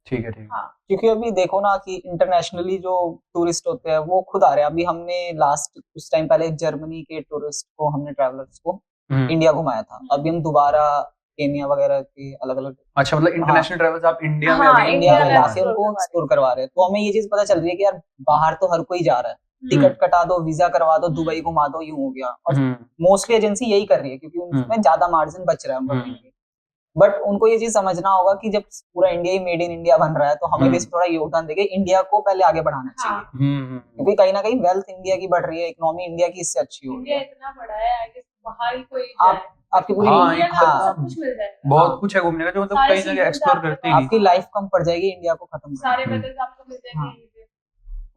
[SPEAKER 2] ठीक है, ठीक है।
[SPEAKER 1] क्योंकि अभी देखो ना कि इंटरनेशनली जो टूरिस्ट होते हैं वो खुद आ रहे हैं। अभी हमने लास्ट कुछ टाइम पहले जर्मनी के टूरिस्ट को, हमने ट्रैवलर्स को इंडिया घुमाया था। अभी हम दोबारा केन्या वगैरह के अलग अलग,
[SPEAKER 2] अच्छा, मतलब इंटरनेशनल ट्रैवल्स आप इंडिया में
[SPEAKER 1] लाके उनको एक्सप्लोर करवा रहे हैं। तो हमें ये चीज पता चल रही है कि यार बाहर तो हर कोई जा रहा है, टिकट कटा दो, वीजा करवा दो, दुबई घुमा दो, यूं हो गया। और मोस्टली एजेंसी यही कर रही है क्योंकि उनमें ज्यादा मार्जिन बच रहा है। बट उनको ये चीज समझना होगा कि जब पूरा India he made in India बन रहा है तो हमें भी थोड़ा योगदान देके इंडिया को पहले आगे बढ़ाना चाहिए। क्योंकि कहीं ना कहीं वेल्थ इंडिया की बढ़ रही है, इकोनॉमी इंडिया की इससे अच्छी हो रही है।
[SPEAKER 3] इंडिया इतना बड़ा है कि बाहर ही कोई
[SPEAKER 1] आपकी पूरी
[SPEAKER 3] सब कुछ मिल जाएगा,
[SPEAKER 2] बहुत कुछ है घूमने का, जो मतलब कई जगह एक्सप्लोर करते ही नहीं।
[SPEAKER 1] आपकी लाइफ कम पड़ जाएगी इंडिया को खत्म करने,
[SPEAKER 3] सारे मेथड्स आपको मिल जाएंगे।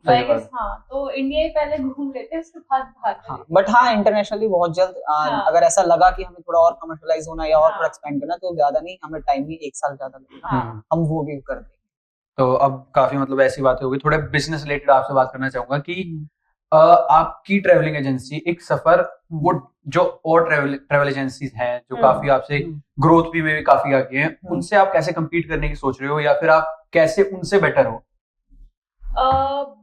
[SPEAKER 3] तो इंडिया ही पहले घूम लेते हैं, उसके बाद बाहर।
[SPEAKER 1] बट हाँ, इंटरनेशनली बहुत जल्द अगर ऐसा लगा कि हमें थोड़ा और कमर्शियलाइज होना या और थोड़ा एक्सपेंड करना, तो ज्यादा नहीं, हमें टाइम ही 1 साल ज्यादा लगेगा, हम वो भी कर देंगे।
[SPEAKER 2] तो अब काफी मतलब ऐसी बातें होगी, थोड़े बिजनेस रिलेटेड आपसे बात करना चाहूंगा कि आपकी ट्रैवलिंग एजेंसी एक सफर वो जो और ट्रैवल एजेंसीज हैं जो काफी आपसे ग्रोथ भी में भी काफी आगे हैं, उनसे आप कैसे compete करने की सोच रहे हो या फिर आप कैसे उनसे बेटर हो?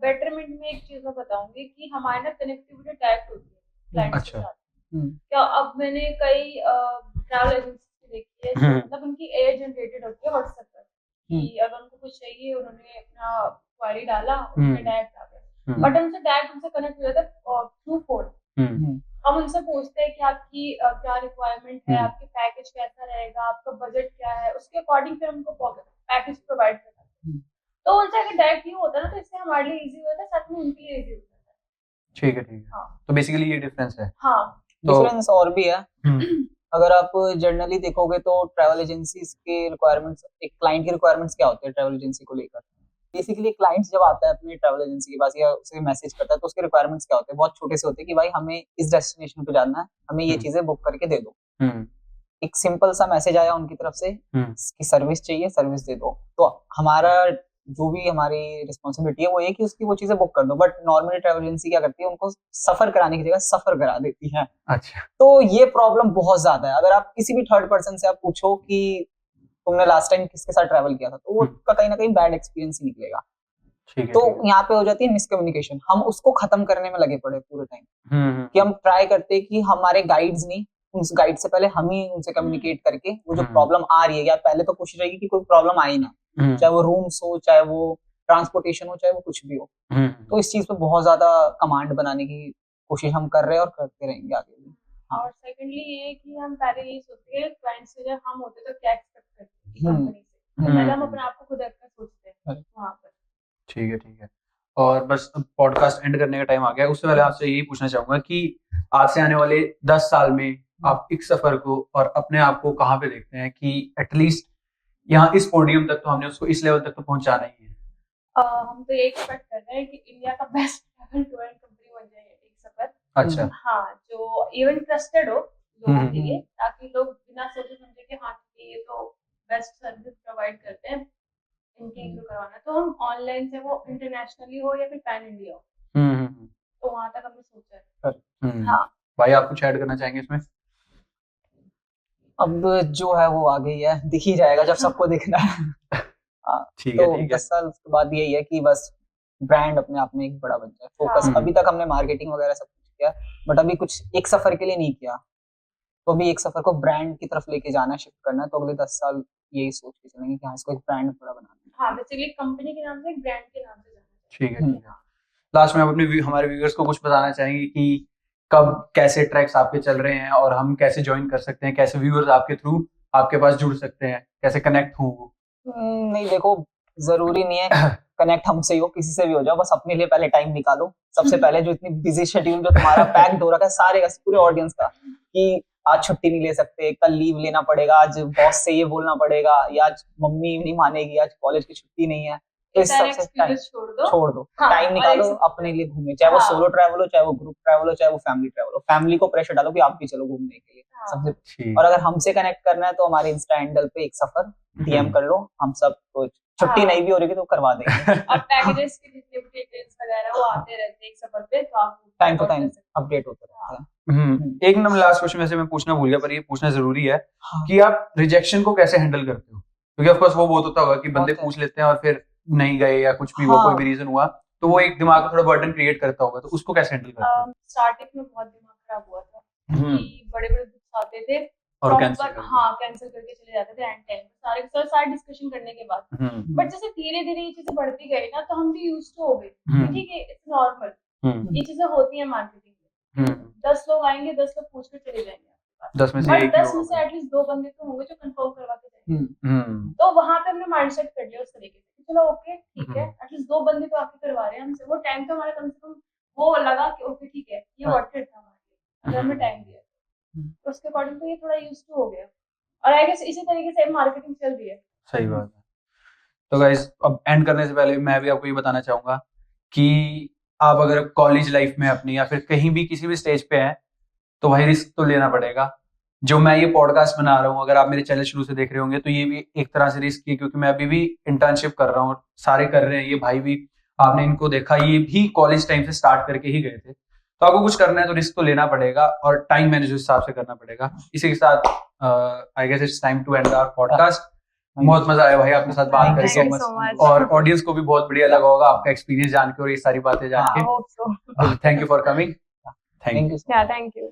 [SPEAKER 3] बेटरमेंट में एक चीज मैं बताऊंगी कि हमारे ना कनेक्टिविटी डायरेक्ट होती है क्लाइंट्स के
[SPEAKER 2] अच्छा।
[SPEAKER 3] साथ। क्या अब मैंने कई ट्रैवल एजेंसी देखी है जो मतलब उनकी एआई जनरेटेड होती है व्हाट्सएप पर कि अगर उनको कुछ चाहिए उन्होंने अपना क्वेरी डाला उसमें डायरेक्ट आ गया, बट हमसे डायरेक्ट उनसे कनेक्ट हो जाता है थ्रू फोन। हम उनसे पूछते हैं कि आपकी क्या रिक्वायरमेंट है, आपके पैकेज कैसा रहेगा, आपका बजट क्या है, उसके अकॉर्डिंग फिर हमको पैकेज प्रोवाइड करना है। तो उनसे अगर डायरेक्ट ही होता ना तो इससे हमारे लिए इजी होता है, साथ में उनके लिए इजी होता है।
[SPEAKER 2] ठीक है, ठीक है।
[SPEAKER 3] हाँ।
[SPEAKER 2] तो बेसिकली ये डिफरेंस है।
[SPEAKER 3] हाँ,
[SPEAKER 1] डिफरेंस और भी है। अगर आप जनरली देखोगे तो ट्रैवल एजेंसीज के रिक्वायरमेंट्स, एक क्लाइंट की रिक्वायरमेंट्स क्या होते हैं ट्रैवल एजेंसी को लेकर? बेसिकली क्लाइंट जब आता है अपनी ट्रैवल एजेंसी के पास या उसे मैसेज करता है तो उसके रिक्वायरमेंट्स क्या होते हैं? बहुत छोटे से होते हैं कि भाई हमें इस डेस्टिनेशन पे जाना है, हमें ये चीजें बुक करके दे दो। एक सिंपल सा मैसेज आया उनकी तरफ से कि सर्विस चाहिए, सर्विस दे दो। तो हमारा जो भी हमारी रिस्पॉन्सिबिलिटी है वो ये कि उसकी वो चीजें बुक कर दो। बट नॉर्मली ट्रैवल एजेंसी क्या करती है, उनको सफर कराने की जगह सफर करा देती है।
[SPEAKER 2] अच्छा।
[SPEAKER 1] तो ये प्रॉब्लम बहुत ज्यादा है। अगर आप किसी भी थर्ड पर्सन से आप पूछो कि तुमने लास्ट टाइम किसके साथ ट्रैवल किया था, तो वो का कहीं ना कहीं बैड एक्सपीरियंस ही निकलेगा। तो यहाँ पे हो जाती है मिसकम्युनिकेशन। हम उसको खत्म करने में लगे पड़े पूरे टाइम कि हम ट्राई करते हैं कि हमारे गाइड्स नहीं, उस गाइड से पहले हम ही उनसे कम्युनिकेट करके वो जो प्रॉब्लम आ रही है, या पहले तो कोशिश रहेगी कि कोई प्रॉब्लम आए ना, चाहे वो रूम्स हो, चाहे वो ट्रांसपोर्टेशन हो, चाहे वो कुछ भी हो। तो इस चीज पे बहुत ज्यादा कमांड बनाने की कोशिश हम कर रहे हैं और करते रहेंगे आगे भी।
[SPEAKER 3] और सेकंडली ये कि हम पहले यही सोचते हैं क्लाइंट से जब हम होते तो क्या एक्सपेक्ट करते हैं कंपनी से, तो पहले हम अपने आप को खुद एक्सपेक्ट सोचते हैं वहां पर।
[SPEAKER 2] ठीक है, ठीक है। और बस पॉडकास्ट एंड करने का टाइम आ गया है। उससे पहले आपसे यही पूछना चाहूंगा कि आज से आने वाले 10 साल में आप एक सफर को और अपने आप को कहाँ पे देखते हैं कि एटलीस्ट यहाँ इस पोडियम तक तो हमने उसको इस लेवल तक तो पहुंचाना ही है?
[SPEAKER 3] हम तो ये एक्सपेक्ट कर रहे हैं कि इंडिया का best travel tour and company बन जाए एक सफर।
[SPEAKER 2] अच्छा।
[SPEAKER 3] हाँ, जो इवन ट्रस्टेड हो लोगों के लिए, ताकि लोग बिना सोचे समझे कि हाँ ये तो बेस्ट सर्विस प्रोवाइड करते हैं, इनके इंक्लूड करवाना। तो हम ऑनलाइन से वो इंटरनेशनली हो या फिर पैन इंडिया हो, तो वहां तक हमने सोचा है। हाँ
[SPEAKER 2] भाई, आप कुछ ऐड करना चाहेंगे इसमें?
[SPEAKER 1] अब जो है वो आगे ही है, दिख ही जाएगा जब सबको दिखना है।
[SPEAKER 2] ठीक है,
[SPEAKER 1] तो
[SPEAKER 2] ठीक है।
[SPEAKER 1] 10 साल के बाद यही है कि बस ब्रांड अपने आप में एक बड़ा बन जाए। फोकस अभी तक हमने मार्केटिंग वगैरह सब कुछ किया, बट अभी कुछ एक सफर के लिए नहीं किया। तो अभी एक सफर को ब्रांड की तरफ लेके जाना, शिफ्ट करना है। तो अगले 10 साल यही सोच के चलेंगे कि हाँ इसको एक ब्रांड बड़ा बनाना है।
[SPEAKER 3] हाँ, बेसिकली कंपनी के नाम से एक ब्रांड के नाम से जाना है।
[SPEAKER 2] ठीक है, ठीक है। लास्ट में आप अपने हमारे व्यूअर्स को कुछ बताना चाहेंगे कि कब कैसे ट्रैक्स आपके चल रहे हैं और हम कैसे ज्वाइन कर सकते हैं, कैसे व्यूअर्स आपके थ्रू आपके पास जुड़ सकते हैं, कैसे कनेक्ट हो वो?
[SPEAKER 1] नहीं, देखो जरूरी नहीं है कनेक्ट हमसे ही हो, किसी से भी हो जाओ, बस अपने लिए पहले टाइम निकालो। सबसे पहले जो इतनी बिजी शेड्यूल जो तुम्हारा पैक्ड हो रखा है सारे का पूरे ऑडियंस का, कि आज छुट्टी नहीं ले सकते, कल लीव लेना पड़ेगा, आज बॉस से ये बोलना पड़ेगा, या आज मम्मी नहीं मानेगी, आज कॉलेज की छुट्टी नहीं है, तो इस सबसे टाइम छोड़ दो। टाइम निकालो अपने लिए घूमने, चाहे वो सोलो ट्रैवल हो, चाहे वो ग्रुप ट्रैवल हो, चाहे वो फैमिली ट्रैवल हो। फैमिली को प्रेशर डालो कि आप भी चलो घूमने के लिए सबसे। और अगर हमसे कनेक्ट करना है तो हमारे इंस्टा हैंडल पे एक सफर डीएम कर लो, हम सब कुछ छुट्टी नहीं भी हो रही तो करवा देंगे।
[SPEAKER 3] और पैकेजेस के जितने भी डिटेल्स वगैरह वो आते रहते हैं एक सफर पे, तो आप
[SPEAKER 1] टाइम टू टाइम अपडेट होते रहते हैं।
[SPEAKER 2] एक नंबर लास्ट क्वेश्चन वैसे मैं पूछना भूल गया, पर ये पूछना जरूरी है कि आप रिजेक्शन को कैसे हैंडल करते हो? क्योंकि ऑफ कोर्स वो बहुत होता होगा कि बंदे पूछ लेते हैं और फिर नहीं गए या कुछ भी वो कोई भी रीजन हुआ, तो वो एक दिमाग में थोड़ा बर्डन क्रिएट करता होगा, तो उसको कैसे हैंडल करते हो?
[SPEAKER 3] स्टार्टिंग में बहुत दिमाग खराब हुआ था कि बड़े-बड़े ग्रुप्स आते थे
[SPEAKER 2] और कैंसिल
[SPEAKER 3] करके चले जाते थे एंड टाइम सारे डिस्कशन करने के बाद। बट जैसे धीरे-धीरे ये चीजें बढ़ती गई ना, तो हम भी यूज्ड टू हो गए। ठीक है, इट्स नॉर्मल, ये चीजें होती हैं मार्केटिंग में। 10 लोग आएंगे, 10 लोग पूछ के चले जाएंगे, 10 में से एटलीस्ट 2 बंदे तो होंगे जो कंफर्म करवा के जाएंगे। तो वहां पे हमने माइंडसेट कर लिया उस तरीके से, चलो ओके ठीक है, एटलीस्ट 2 बंदे तो आके करवा रहे हैं हमसे। वो टाइम तो हमारा कम से कम वो लगा कि ओके ठीक है, ये वर्थ इट था हमारे लिए, अगर हमने टाइम दिया तो उसके अकॉर्डिंग तो ये थोड़ा यूज्ड टू हो गया। और आई गेस इसी तरीके से मार्केटिंग चल रही है।
[SPEAKER 2] सही बात है। तो गाइस, अब एंड करने से पहले मैं भी आपको ये बताना चाहूंगा कि आप अगर कॉलेज लाइफ में अपनी या फिर कहीं भी किसी भी स्टेज पे हैं तो भाई रिस्क तो लेना पड़ेगा। जो मैं ये पॉडकास्ट बना रहा हूँ, अगर आप मेरे चैनल शुरू से देख रहे होंगे तो ये भी एक तरह से रिस्क है, क्योंकि मैं अभी भी इंटर्नशिप कर रहा हूँ, सारे कर रहे हैं, ये भाई भी आपने इनको देखा, ये भी कॉलेज टाइम से स्टार्ट करके ही गए थे, तो आपको कुछ करना है तो रिस्क तो लेना पड़ेगा और टाइम मैनेज उस हिसाब से करना पड़ेगा। इसी के साथ I guess it's time to end our podcast. बहुत मजा आया भाई आपके साथ बात
[SPEAKER 1] Thank you
[SPEAKER 2] करके,
[SPEAKER 3] Thank you so much.
[SPEAKER 2] और ऑडियंस को भी बहुत बढ़िया लगा होगा आपका एक्सपीरियंस जान के और ये सारी बातें जान
[SPEAKER 3] I
[SPEAKER 2] के।
[SPEAKER 3] hope so.
[SPEAKER 2] Thank you for coming. Thank you.
[SPEAKER 1] Thank you.
[SPEAKER 3] Yeah, thank you.